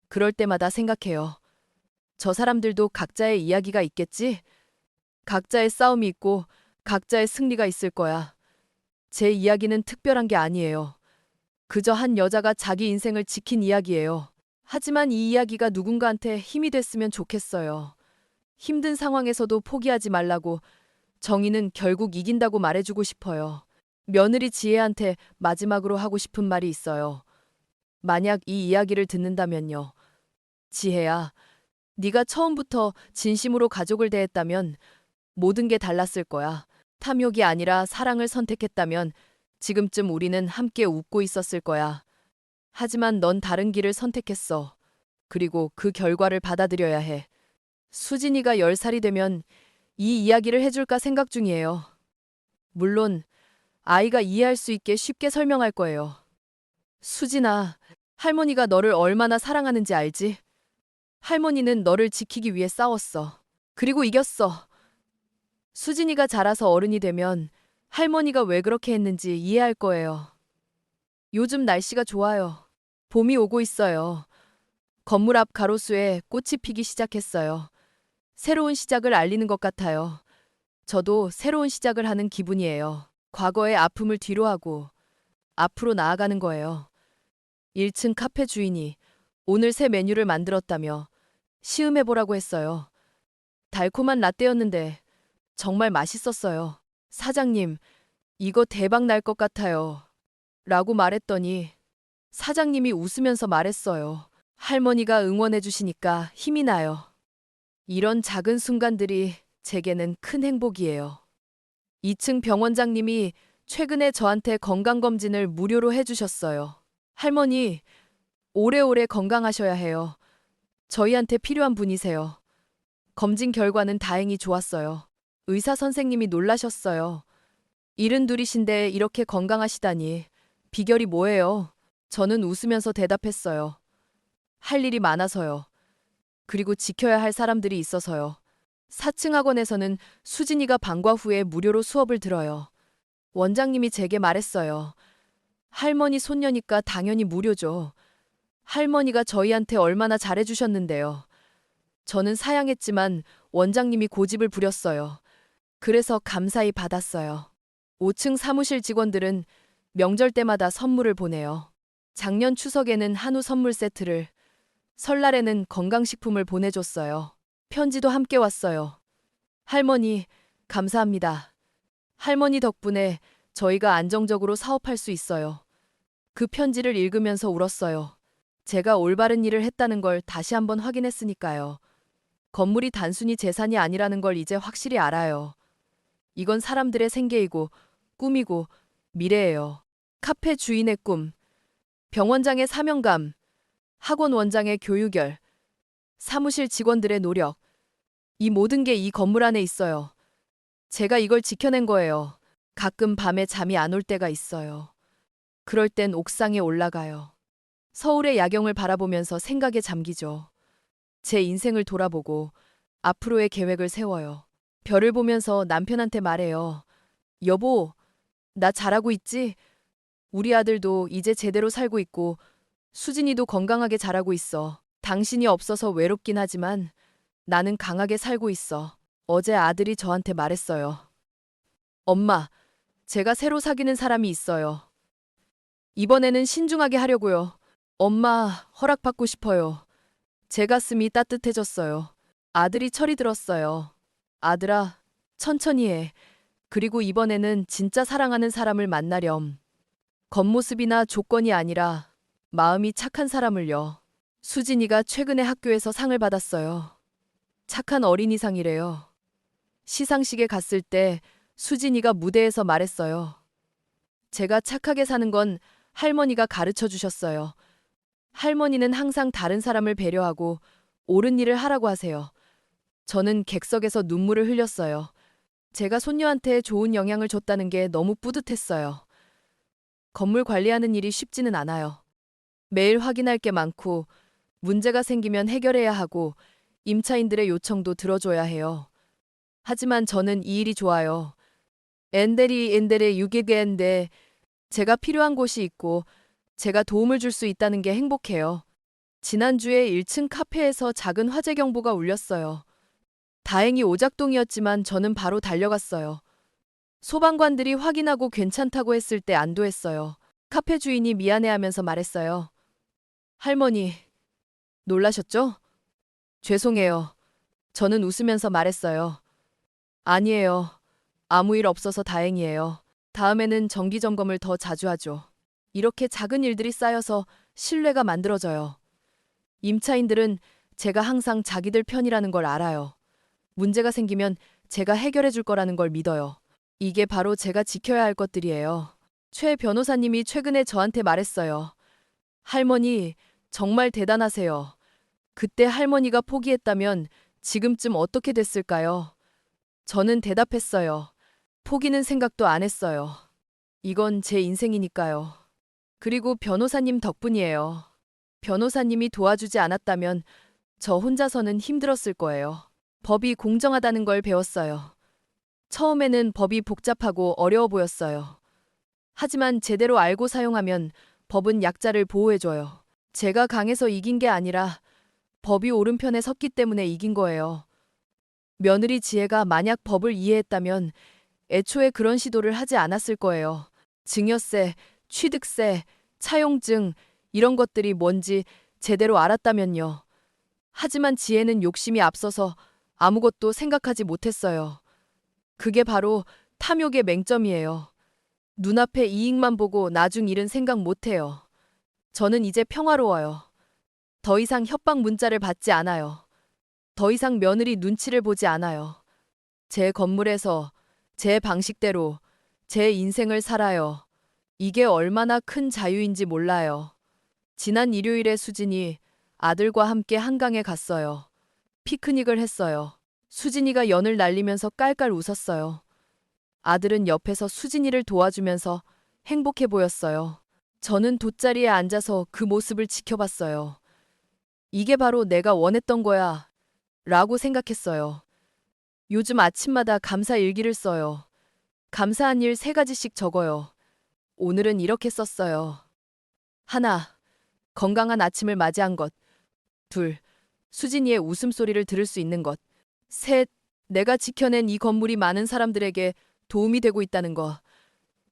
그럴 때마다 생각해요. 저 사람들도 각자의 이야기가 있겠지? 각자의 싸움이 있고 각자의 승리가 있을 거야. 제 이야기는 특별한 게 아니에요. 그저 한 여자가 자기 인생을 지킨 이야기예요. 하지만 이 이야기가 누군가한테 힘이 됐으면 좋겠어요. 힘든 상황에서도 포기하지 말라고, 정의는 결국 이긴다고 말해주고 싶어요. 며느리 지혜한테 마지막으로 하고 싶은 말이 있어요. 만약 이 이야기를 듣는다면요. 지혜야, 네가 처음부터 진심으로 가족을 대했다면 모든 게 달랐을 거야. 탐욕이 아니라 사랑을 선택했다면 지금쯤 우리는 함께 웃고 있었을 거야. 하지만 넌 다른 길을 선택했어. 그리고 그 결과를 받아들여야 해. 수진이가 10살이 되면 이 이야기를 해줄까 생각 중이에요. 물론 아이가 이해할 수 있게 쉽게 설명할 거예요. 수진아, 할머니가 너를 얼마나 사랑하는지 알지? 할머니는 너를 지키기 위해 싸웠어. 그리고 이겼어. 수진이가 자라서 어른이 되면 할머니가 왜 그렇게 했는지 이해할 거예요. 요즘 날씨가 좋아요. 봄이 오고 있어요. 건물 앞 가로수에 꽃이 피기 시작했어요. 새로운 시작을 알리는 것 같아요. 저도 새로운 시작을 하는 기분이에요. 과거의 아픔을 뒤로하고 앞으로 나아가는 거예요. 1층 카페 주인이 오늘 새 메뉴를 만들었다며 시음해보라고 했어요. 달콤한 라떼였는데 정말 맛있었어요. 사장님, 이거 대박 날 것 같아요. 라고 말했더니 사장님이 웃으면서 말했어요. 할머니가 응원해 주시니까 힘이 나요. 이런 작은 순간들이 제게는 큰 행복이에요. 2층 병원장님이 최근에 저한테 건강검진을 무료로 해주셨어요. 할머니, 오래오래 건강하셔야 해요. 저희한테 필요한 분이세요. 검진 결과는 다행히 좋았어요. 의사 선생님이 놀라셨어요. 72이신데 이렇게 건강하시다니. 비결이 뭐예요? 저는 웃으면서 대답했어요. 할 일이 많아서요. 그리고 지켜야 할 사람들이 있어서요. 4층 학원에서는 수진이가 방과 후에 무료로 수업을 들어요. 원장님이 제게 말했어요. 할머니 손녀니까 당연히 무료죠. 할머니가 저희한테 얼마나 잘해주셨는데요. 저는 사양했지만 원장님이 고집을 부렸어요. 그래서 감사히 받았어요. 5층 사무실 직원들은 명절 때마다 선물을 보내요. 작년 추석에는 한우 선물 세트를, 설날에는 건강식품을 보내줬어요. 편지도 함께 왔어요. 할머니, 감사합니다. 할머니 덕분에 저희가 안정적으로 사업할 수 있어요. 그 편지를 읽으면서 울었어요. 제가 올바른 일을 했다는 걸 다시 한번 확인했으니까요. 건물이 단순히 재산이 아니라는 걸 이제 확실히 알아요. 이건 사람들의 생계이고 꿈이고 미래예요. 카페 주인의 꿈, 병원장의 사명감, 학원 원장의 교육열, 사무실 직원들의 노력. 이 모든 게 이 건물 안에 있어요. 제가 이걸 지켜낸 거예요. 가끔 밤에 잠이 안 올 때가 있어요. 그럴 땐 옥상에 올라가요. 서울의 야경을 바라보면서 생각에 잠기죠. 제 인생을 돌아보고 앞으로의 계획을 세워요. 별을 보면서 남편한테 말해요. 여보, 나 잘하고 있지? 우리 아들도 이제 제대로 살고 있고 수진이도 건강하게 자라고 있어. 당신이 없어서 외롭긴 하지만 나는 강하게 살고 있어. 어제 아들이 저한테 말했어요. 엄마, 제가 새로 사귀는 사람이 있어요. 이번에는 신중하게 하려고요. 엄마, 허락받고 싶어요. 제 가슴이 따뜻해졌어요. 아들이 철이 들었어요. 아들아, 천천히 해. 그리고 이번에는 진짜 사랑하는 사람을 만나렴. 겉모습이나 조건이 아니라 마음이 착한 사람을요. 수진이가 최근에 학교에서 상을 받았어요. 착한 어린이상이래요. 시상식에 갔을 때 수진이가 무대에서 말했어요. 제가 착하게 사는 건 할머니가 가르쳐 주셨어요. 할머니는 항상 다른 사람을 배려하고 옳은 일을 하라고 하세요. 저는 객석에서 눈물을 흘렸어요. 제가 손녀한테 좋은 영향을 줬다는 게 너무 뿌듯했어요. 건물 관리하는 일이 쉽지는 않아요. 매일 확인할 게 많고 문제가 생기면 해결해야 하고 임차인들의 요청도 들어줘야 해요. 하지만 저는 이 일이 좋아요. 엔데레 유게게인데 제가 필요한 곳이 있고 제가 도움을 줄 수 있다는 게 행복해요. 지난주에 1층 카페에서 작은 화재 경보가 울렸어요. 다행히 오작동이었지만 저는 바로 달려갔어요. 소방관들이 확인하고 괜찮다고 했을 때 안도했어요. 카페 주인이 미안해하면서 말했어요. 할머니, 놀라셨죠? 죄송해요. 저는 웃으면서 말했어요. 아니에요. 아무 일 없어서 다행이에요. 다음에는 정기 점검을 더 자주 하죠. 이렇게 작은 일들이 쌓여서 신뢰가 만들어져요. 임차인들은 제가 항상 자기들 편이라는 걸 알아요. 문제가 생기면 제가 해결해 줄 거라는 걸 믿어요. 이게 바로 제가 지켜야 할 것들이에요. 최 변호사님이 최근에 저한테 말했어요. 할머니, 정말 대단하세요. 그때 할머니가 포기했다면 지금쯤 어떻게 됐을까요? 저는 대답했어요. 포기는 생각도 안 했어요. 이건 제 인생이니까요. 그리고 변호사님 덕분이에요. 변호사님이 도와주지 않았다면 저 혼자서는 힘들었을 거예요. 법이 공정하다는 걸 배웠어요. 처음에는 법이 복잡하고 어려워 보였어요. 하지만 제대로 알고 사용하면 법은 약자를 보호해줘요. 제가 강해서 이긴 게 아니라 법이 오른편에 섰기 때문에 이긴 거예요. 며느리 지혜가 만약 법을 이해했다면 애초에 그런 시도를 하지 않았을 거예요. 증여세, 취득세, 차용증, 이런 것들이 뭔지 제대로 알았다면요. 하지만 지혜는 욕심이 앞서서 아무것도 생각하지 못했어요. 그게 바로 탐욕의 맹점이에요. 눈앞의 이익만 보고 나중 일은 생각 못해요. 저는 이제 평화로워요. 더 이상 협박 문자를 받지 않아요. 더 이상 며느리 눈치를 보지 않아요. 제 건물에서, 제 방식대로, 제 인생을 살아요. 이게 얼마나 큰 자유인지 몰라요. 지난 일요일에 수진이 아들과 함께 한강에 갔어요. 피크닉을 했어요. 수진이가 연을 날리면서 깔깔 웃었어요. 아들은 옆에서 수진이를 도와주면서 행복해 보였어요. 저는 돗자리에 앉아서 그 모습을 지켜봤어요. 이게 바로 내가 원했던 거야. 라고 생각했어요. 요즘 아침마다 감사 일기를 써요. 감사한 일 3가지씩 적어요. 오늘은 이렇게 썼어요. 하나, 건강한 아침을 맞이한 것. 둘, 수진이의 웃음소리를 들을 수 있는 것. 셋, 내가 지켜낸 이 건물이 많은 사람들에게 도움이 되고 있다는 것.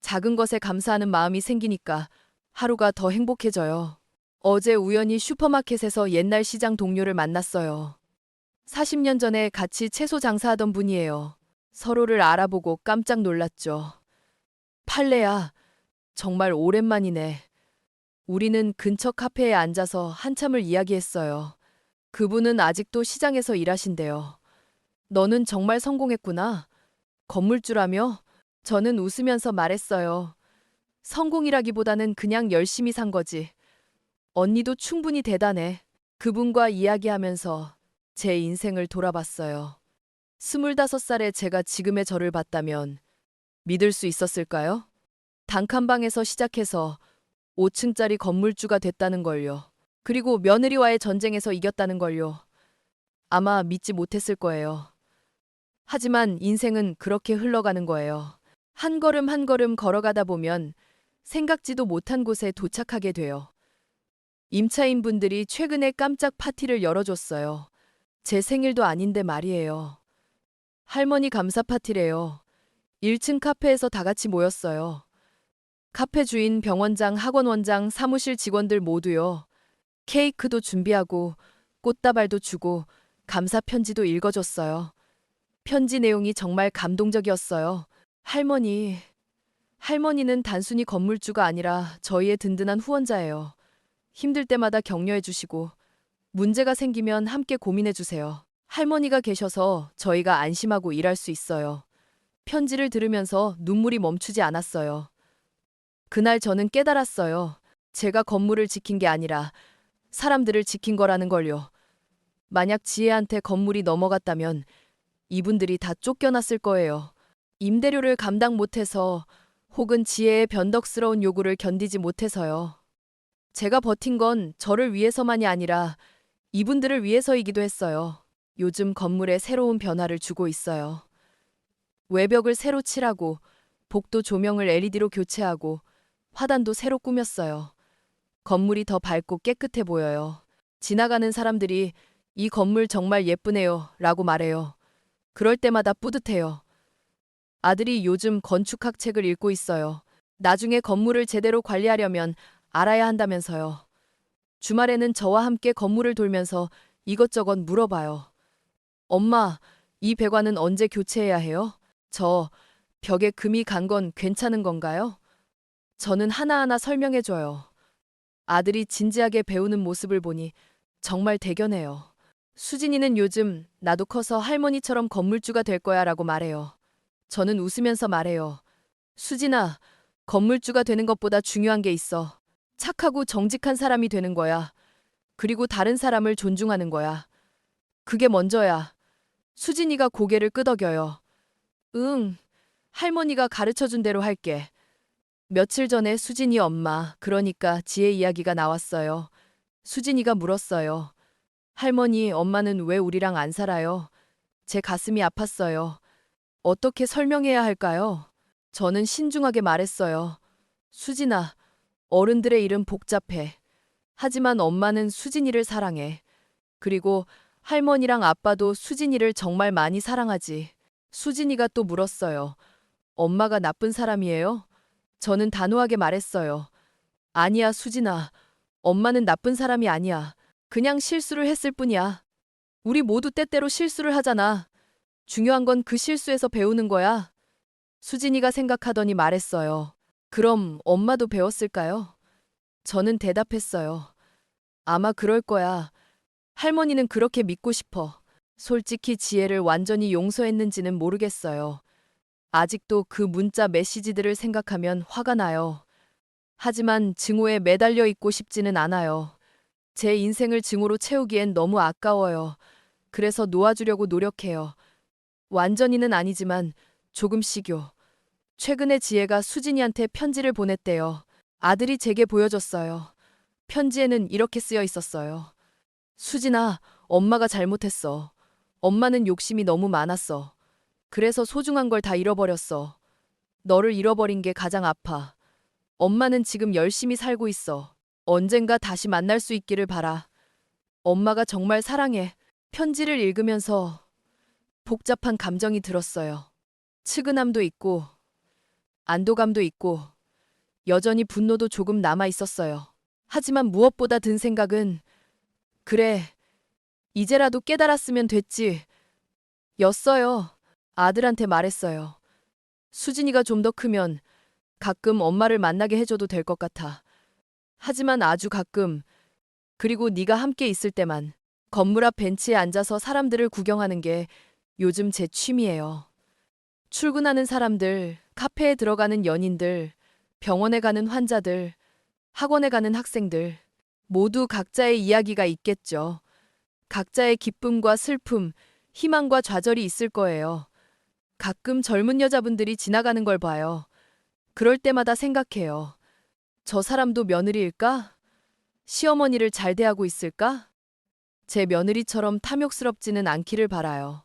작은 것에 감사하는 마음이 생기니까 하루가 더 행복해져요. 어제 우연히 슈퍼마켓에서 옛날 시장 동료를 만났어요. 40년 전에 같이 채소 장사하던 분이에요. 서로를 알아보고 깜짝 놀랐죠. 팔레야, 정말 오랜만이네. 우리는 근처 카페에 앉아서 한참을 이야기했어요. 그분은 아직도 시장에서 일하신대요. 너는 정말 성공했구나. 건물주라며? 저는 웃으면서 말했어요. 성공이라기보다는 그냥 열심히 산 거지. 언니도 충분히 대단해. 그분과 이야기하면서 제 인생을 돌아봤어요. 25살에 제가 지금의 저를 봤다면 믿을 수 있었을까요? 단칸방에서 시작해서 5층짜리 건물주가 됐다는 걸요. 그리고 며느리와의 전쟁에서 이겼다는 걸요. 아마 믿지 못했을 거예요. 하지만 인생은 그렇게 흘러가는 거예요. 한 걸음 한 걸음 걸어가다 보면 생각지도 못한 곳에 도착하게 돼요. 임차인분들이 최근에 깜짝 파티를 열어줬어요. 제 생일도 아닌데 말이에요. 할머니 감사 파티래요. 1층 카페에서 다 같이 모였어요. 카페 주인, 병원장, 학원원장, 사무실 직원들 모두요. 케이크도 준비하고 꽃다발도 주고 감사 편지도 읽어줬어요. 편지 내용이 정말 감동적이었어요. 할머니는 단순히 건물주가 아니라 저희의 든든한 후원자예요. 힘들 때마다 격려해 주시고 문제가 생기면 함께 고민해 주세요. 할머니가 계셔서 저희가 안심하고 일할 수 있어요. 편지를 들으면서 눈물이 멈추지 않았어요. 그날 저는 깨달았어요. 제가 건물을 지킨 게 아니라 사람들을 지킨 거라는 걸요. 만약 지혜한테 건물이 넘어갔다면 이분들이 다 쫓겨났을 거예요. 임대료를 감당 못해서 혹은 지혜의 변덕스러운 요구를 견디지 못해서요. 제가 버틴 건 저를 위해서만이 아니라 이분들을 위해서이기도 했어요. 요즘 건물에 새로운 변화를 주고 있어요. 외벽을 새로 칠하고 복도 조명을 LED로 교체하고 화단도 새로 꾸몄어요. 건물이 더 밝고 깨끗해 보여요. 지나가는 사람들이 이 건물 정말 예쁘네요 라고 말해요. 그럴 때마다 뿌듯해요. 아들이 요즘 건축학 책을 읽고 있어요. 나중에 건물을 제대로 관리하려면 알아야 한다면서요. 주말에는 저와 함께 건물을 돌면서 이것저것 물어봐요. 엄마, 이 배관은 언제 교체해야 해요? 저 벽에 금이 간 건 괜찮은 건가요? 저는 하나하나 설명해줘요. 아들이 진지하게 배우는 모습을 보니 정말 대견해요. 수진이는 요즘 나도 커서 할머니처럼 건물주가 될 거야 라고 말해요. 저는 웃으면서 말해요. 수진아, 건물주가 되는 것보다 중요한 게 있어. 착하고 정직한 사람이 되는 거야. 그리고 다른 사람을 존중하는 거야. 그게 먼저야. 수진이가 고개를 끄덕여요. 응, 할머니가 가르쳐준 대로 할게. 며칠 전에 수진이 엄마, 그러니까 지혜 이야기가 나왔어요. 수진이가 물었어요. 할머니, 엄마는 왜 우리랑 안 살아요? 제 가슴이 아팠어요. 어떻게 설명해야 할까요? 저는 신중하게 말했어요. 수진아, 어른들의 일은 복잡해. 하지만 엄마는 수진이를 사랑해. 그리고 할머니랑 아빠도 수진이를 정말 많이 사랑하지. 수진이가 또 물었어요. 엄마가 나쁜 사람이에요? 저는 단호하게 말했어요. 아니야, 수진아. 엄마는 나쁜 사람이 아니야. 그냥 실수를 했을 뿐이야. 우리 모두 때때로 실수를 하잖아. 중요한 건 그 실수에서 배우는 거야. 수진이가 생각하더니 말했어요. 그럼 엄마도 배웠을까요? 저는 대답했어요. 아마 그럴 거야. 할머니는 그렇게 믿고 싶어. 솔직히 지혜를 완전히 용서했는지는 모르겠어요. 아직도 그 문자 메시지들을 생각하면 화가 나요. 하지만 증오에 매달려 있고 싶지는 않아요. 제 인생을 증오로 채우기엔 너무 아까워요. 그래서 놓아주려고 노력해요. 완전히는 아니지만 조금씩요. 최근에 지혜가 수진이한테 편지를 보냈대요. 아들이 제게 보여줬어요. 편지에는 이렇게 쓰여 있었어요. 수진아, 엄마가 잘못했어. 엄마는 욕심이 너무 많았어. 그래서 소중한 걸 다 잃어버렸어. 너를 잃어버린 게 가장 아파. 엄마는 지금 열심히 살고 있어. 언젠가 다시 만날 수 있기를 바라. 엄마가 정말 사랑해. 편지를 읽으면서 복잡한 감정이 들었어요. 측은함도 있고, 안도감도 있고, 여전히 분노도 조금 남아 있었어요. 하지만 무엇보다 든 생각은, 그래, 이제라도 깨달았으면 됐지. 였어요. 아들한테 말했어요. 수진이가 좀 더 크면 가끔 엄마를 만나게 해줘도 될 것 같아. 하지만 아주 가끔, 그리고 네가 함께 있을 때만 건물 앞 벤치에 앉아서 사람들을 구경하는 게 요즘 제 취미예요. 출근하는 사람들, 카페에 들어가는 연인들, 병원에 가는 환자들, 학원에 가는 학생들, 모두 각자의 이야기가 있겠죠. 각자의 기쁨과 슬픔, 희망과 좌절이 있을 거예요. 가끔 젊은 여자분들이 지나가는 걸 봐요. 그럴 때마다 생각해요. 저 사람도 며느리일까? 시어머니를 잘 대하고 있을까? 제 며느리처럼 탐욕스럽지는 않기를 바라요.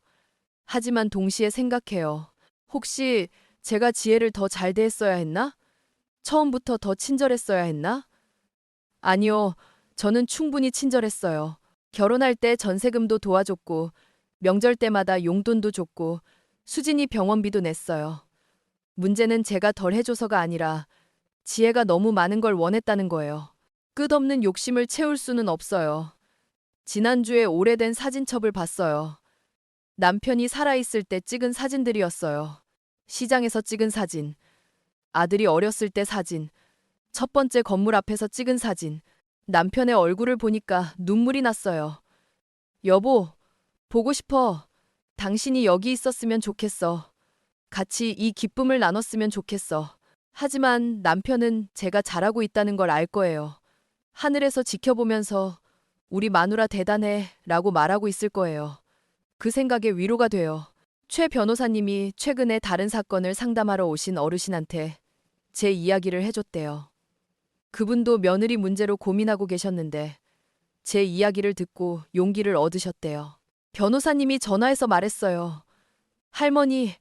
하지만 동시에 생각해요. 혹시 제가 지혜를 더 잘 대했어야 했나? 처음부터 더 친절했어야 했나? 아니요, 저는 충분히 친절했어요. 결혼할 때 전세금도 도와줬고, 명절 때마다 용돈도 줬고, 수진이 병원비도 냈어요. 문제는 제가 덜 해줘서가 아니라 지혜가 너무 많은 걸 원했다는 거예요. 끝없는 욕심을 채울 수는 없어요. 지난주에 오래된 사진첩을 봤어요. 남편이 살아있을 때 찍은 사진들이었어요. 시장에서 찍은 사진, 아들이 어렸을 때 사진, 첫 번째 건물 앞에서 찍은 사진. 남편의 얼굴을 보니까 눈물이 났어요. 여보, 보고 싶어. 당신이 여기 있었으면 좋겠어. 같이 이 기쁨을 나눴으면 좋겠어. 하지만 남편은 제가 잘하고 있다는 걸 알 거예요. 하늘에서 지켜보면서 우리 마누라 대단해 라고 말하고 있을 거예요. 그 생각에 위로가 돼요. 최 변호사님이 최근에 다른 사건을 상담하러 오신 어르신한테 제 이야기를 해줬대요. 그분도 며느리 문제로 고민하고 계셨는데 제 이야기를 듣고 용기를 얻으셨대요. 변호사님이 전화해서 말했어요. 할머니,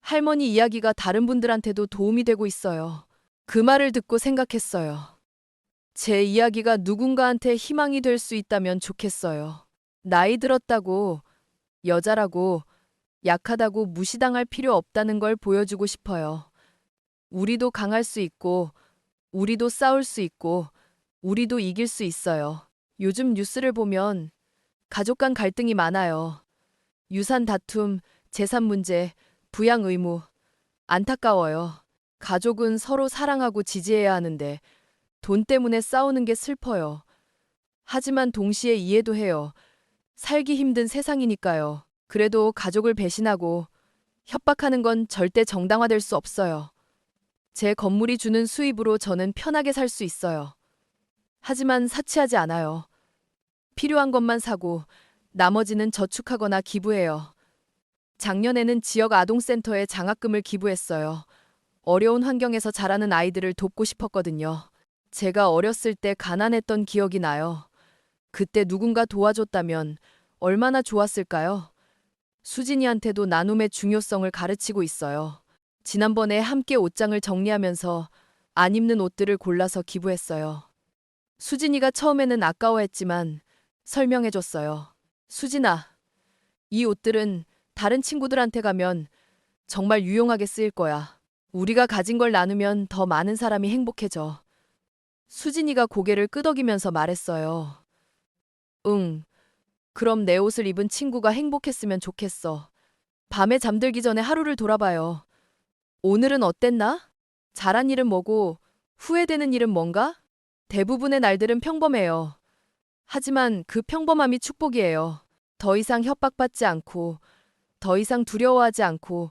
할머니 이야기가 다른 분들한테도 도움이 되고 있어요. 그 말을 듣고 생각했어요. 제 이야기가 누군가한테 희망이 될 수 있다면 좋겠어요. 나이 들었다고, 여자라고, 약하다고 무시당할 필요 없다는 걸 보여주고 싶어요. 우리도 강할 수 있고, 우리도 싸울 수 있고, 우리도 이길 수 있어요. 요즘 뉴스를 보면 가족 간 갈등이 많아요. 유산 다툼, 재산 문제, 부양 의무. 안타까워요. 가족은 서로 사랑하고 지지해야 하는데 돈 때문에 싸우는 게 슬퍼요. 하지만 동시에 이해도 해요. 살기 힘든 세상이니까요. 그래도 가족을 배신하고 협박하는 건 절대 정당화될 수 없어요. 제 건물이 주는 수입으로 저는 편하게 살 수 있어요. 하지만 사치하지 않아요. 필요한 것만 사고 나머지는 저축하거나 기부해요. 작년에는 지역 아동센터에 장학금을 기부했어요. 어려운 환경에서 자라는 아이들을 돕고 싶었거든요. 제가 어렸을 때 가난했던 기억이 나요. 그때 누군가 도와줬다면 얼마나 좋았을까요? 수진이한테도 나눔의 중요성을 가르치고 있어요. 지난번에 함께 옷장을 정리하면서 안 입는 옷들을 골라서 기부했어요. 수진이가 처음에는 아까워했지만 설명해줬어요. 수진아, 이 옷들은 다른 친구들한테 가면 정말 유용하게 쓰일 거야. 우리가 가진 걸 나누면 더 많은 사람이 행복해져. 수진이가 고개를 끄덕이면서 말했어요. 응, 그럼 내 옷을 입은 친구가 행복했으면 좋겠어. 밤에 잠들기 전에 하루를 돌아봐요. 오늘은 어땠나? 잘한 일은 뭐고 후회되는 일은 뭔가? 대부분의 날들은 평범해요. 하지만 그 평범함이 축복이에요. 더 이상 협박받지 않고, 더 이상 두려워하지 않고,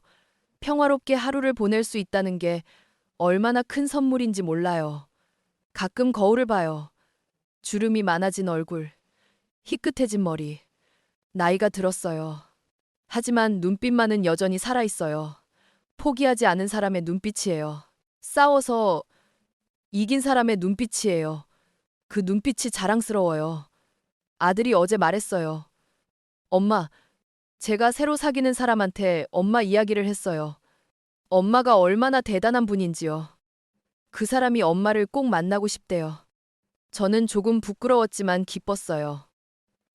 평화롭게 하루를 보낼 수 있다는 게 얼마나 큰 선물인지 몰라요. 가끔 거울을 봐요. 주름이 많아진 얼굴, 희끗해진 머리. 나이가 들었어요. 하지만 눈빛만은 여전히 살아있어요. 포기하지 않은 사람의 눈빛이에요. 싸워서 이긴 사람의 눈빛이에요. 그 눈빛이 자랑스러워요. 아들이 어제 말했어요. 엄마, 제가 새로 사귀는 사람한테 엄마 이야기를 했어요. 엄마가 얼마나 대단한 분인지요. 그 사람이 엄마를 꼭 만나고 싶대요. 저는 조금 부끄러웠지만 기뻤어요.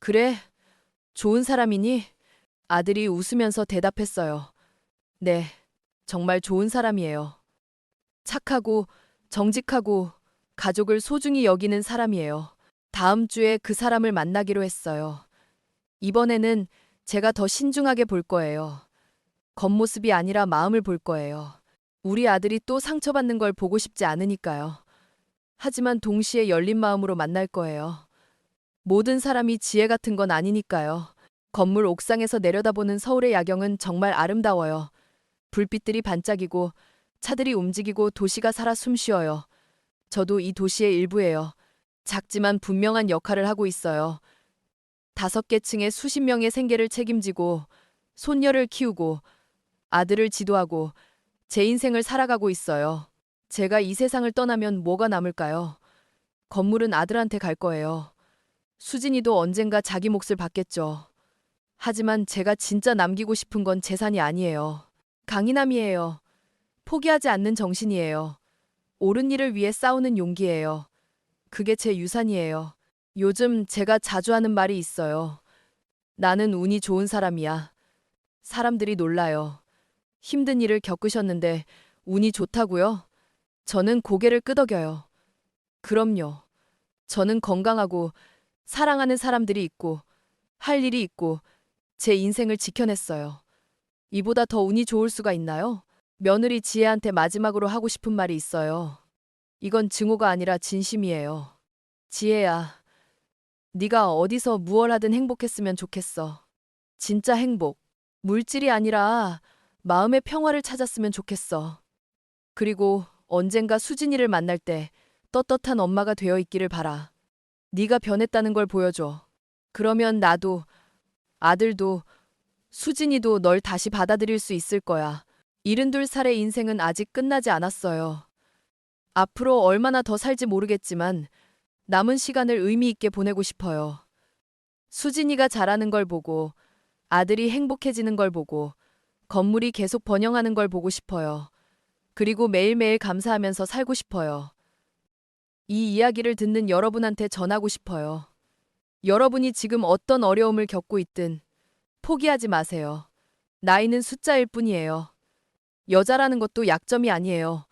그래, 좋은 사람이니? 아들이 웃으면서 대답했어요. 네, 정말 좋은 사람이에요. 착하고, 정직하고, 가족을 소중히 여기는 사람이에요. 다음 주에 그 사람을 만나기로 했어요. 이번에는 제가 더 신중하게 볼 거예요. 겉모습이 아니라 마음을 볼 거예요. 우리 아들이 또 상처받는 걸 보고 싶지 않으니까요. 하지만 동시에 열린 마음으로 만날 거예요. 모든 사람이 지혜 같은 건 아니니까요. 건물 옥상에서 내려다보는 서울의 야경은 정말 아름다워요. 불빛들이 반짝이고 차들이 움직이고 도시가 살아 숨쉬어요. 저도 이 도시의 일부예요. 작지만 분명한 역할을 하고 있어요. 5개 층의 수십 명의 생계를 책임지고 손녀를 키우고 아들을 지도하고 제 인생을 살아가고 있어요. 제가 이 세상을 떠나면 뭐가 남을까요? 건물은 아들한테 갈 거예요. 수진이도 언젠가 자기 몫을 받겠죠. 하지만 제가 진짜 남기고 싶은 건 재산이 아니에요. 강인함이에요. 포기하지 않는 정신이에요. 옳은 일을 위해 싸우는 용기예요. 그게 제 유산이에요. 요즘 제가 자주 하는 말이 있어요. 나는 운이 좋은 사람이야. 사람들이 놀라요. 힘든 일을 겪으셨는데 운이 좋다고요? 저는 고개를 끄덕여요. 그럼요. 저는 건강하고 사랑하는 사람들이 있고 할 일이 있고 제 인생을 지켜냈어요. 이보다 더 운이 좋을 수가 있나요? 며느리 지혜한테 마지막으로 하고 싶은 말이 있어요. 이건 증오가 아니라 진심이에요. 지혜야, 네가 어디서 무얼 하든 행복했으면 좋겠어. 진짜 행복. 물질이 아니라 마음의 평화를 찾았으면 좋겠어. 그리고 언젠가 수진이를 만날 때 떳떳한 엄마가 되어 있기를 바라. 네가 변했다는 걸 보여줘. 그러면 나도, 아들도, 수진이도 널 다시 받아들일 수 있을 거야. 72살의 인생은 아직 끝나지 않았어요. 앞으로 얼마나 더 살지 모르겠지만 남은 시간을 의미 있게 보내고 싶어요. 수진이가 잘하는 걸 보고 아들이 행복해지는 걸 보고 건물이 계속 번영하는 걸 보고 싶어요. 그리고 매일매일 감사하면서 살고 싶어요. 이 이야기를 듣는 여러분한테 전하고 싶어요. 여러분이 지금 어떤 어려움을 겪고 있든 포기하지 마세요. 나이는 숫자일 뿐이에요. 여자라는 것도 약점이 아니에요.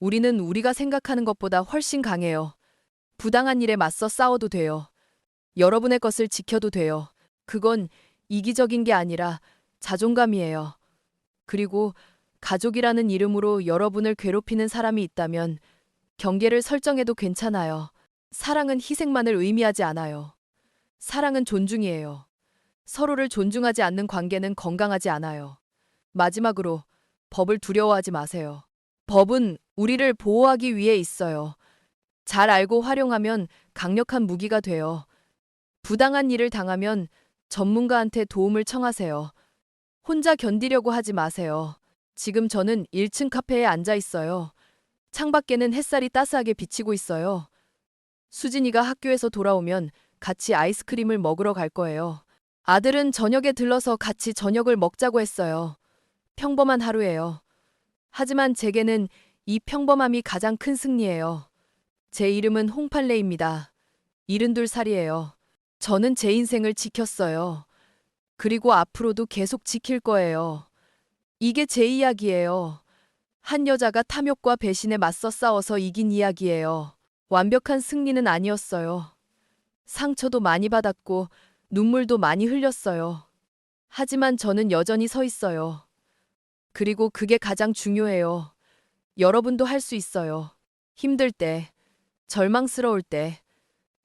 우리는 우리가 생각하는 것보다 훨씬 강해요. 부당한 일에 맞서 싸워도 돼요. 여러분의 것을 지켜도 돼요. 그건 이기적인 게 아니라 자존감이에요. 그리고 가족이라는 이름으로 여러분을 괴롭히는 사람이 있다면 경계를 설정해도 괜찮아요. 사랑은 희생만을 의미하지 않아요. 사랑은 존중이에요. 서로를 존중하지 않는 관계는 건강하지 않아요. 마지막으로 법을 두려워하지 마세요. 법은 우리를 보호하기 위해 있어요. 잘 알고 활용하면 강력한 무기가 돼요. 부당한 일을 당하면 전문가한테 도움을 청하세요. 혼자 견디려고 하지 마세요. 지금 저는 1층 카페에 앉아 있어요. 창밖에는 햇살이 따스하게 비치고 있어요. 수진이가 학교에서 돌아오면 같이 아이스크림을 먹으러 갈 거예요. 아들은 저녁에 들러서 같이 저녁을 먹자고 했어요. 평범한 하루예요. 하지만 제게는 이 평범함이 가장 큰 승리예요. 제 이름은 홍팔레입니다. 72살이에요. 저는 제 인생을 지켰어요. 그리고 앞으로도 계속 지킬 거예요. 이게 제 이야기예요. 한 여자가 탐욕과 배신에 맞서 싸워서 이긴 이야기예요. 완벽한 승리는 아니었어요. 상처도 많이 받았고 눈물도 많이 흘렸어요. 하지만 저는 여전히 서 있어요. 그리고 그게 가장 중요해요. 여러분도 할 수 있어요. 힘들 때, 절망스러울 때,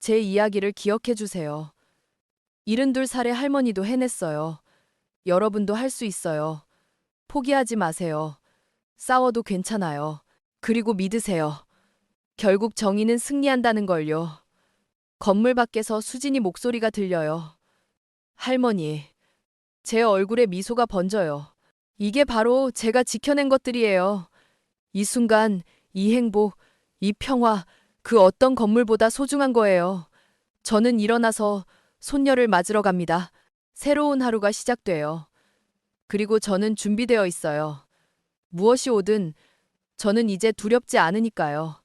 제 이야기를 기억해 주세요. 72살의 할머니도 해냈어요. 여러분도 할 수 있어요. 포기하지 마세요. 싸워도 괜찮아요. 그리고 믿으세요. 결국 정의는 승리한다는 걸요. 건물 밖에서 수진이 목소리가 들려요. 할머니. 제 얼굴에 미소가 번져요. 이게 바로 제가 지켜낸 것들이에요. 이 순간, 이 행복, 이 평화, 그 어떤 건물보다 소중한 거예요. 저는 일어나서 손녀를 맞으러 갑니다. 새로운 하루가 시작돼요. 그리고 저는 준비되어 있어요. 무엇이 오든 저는 이제 두렵지 않으니까요.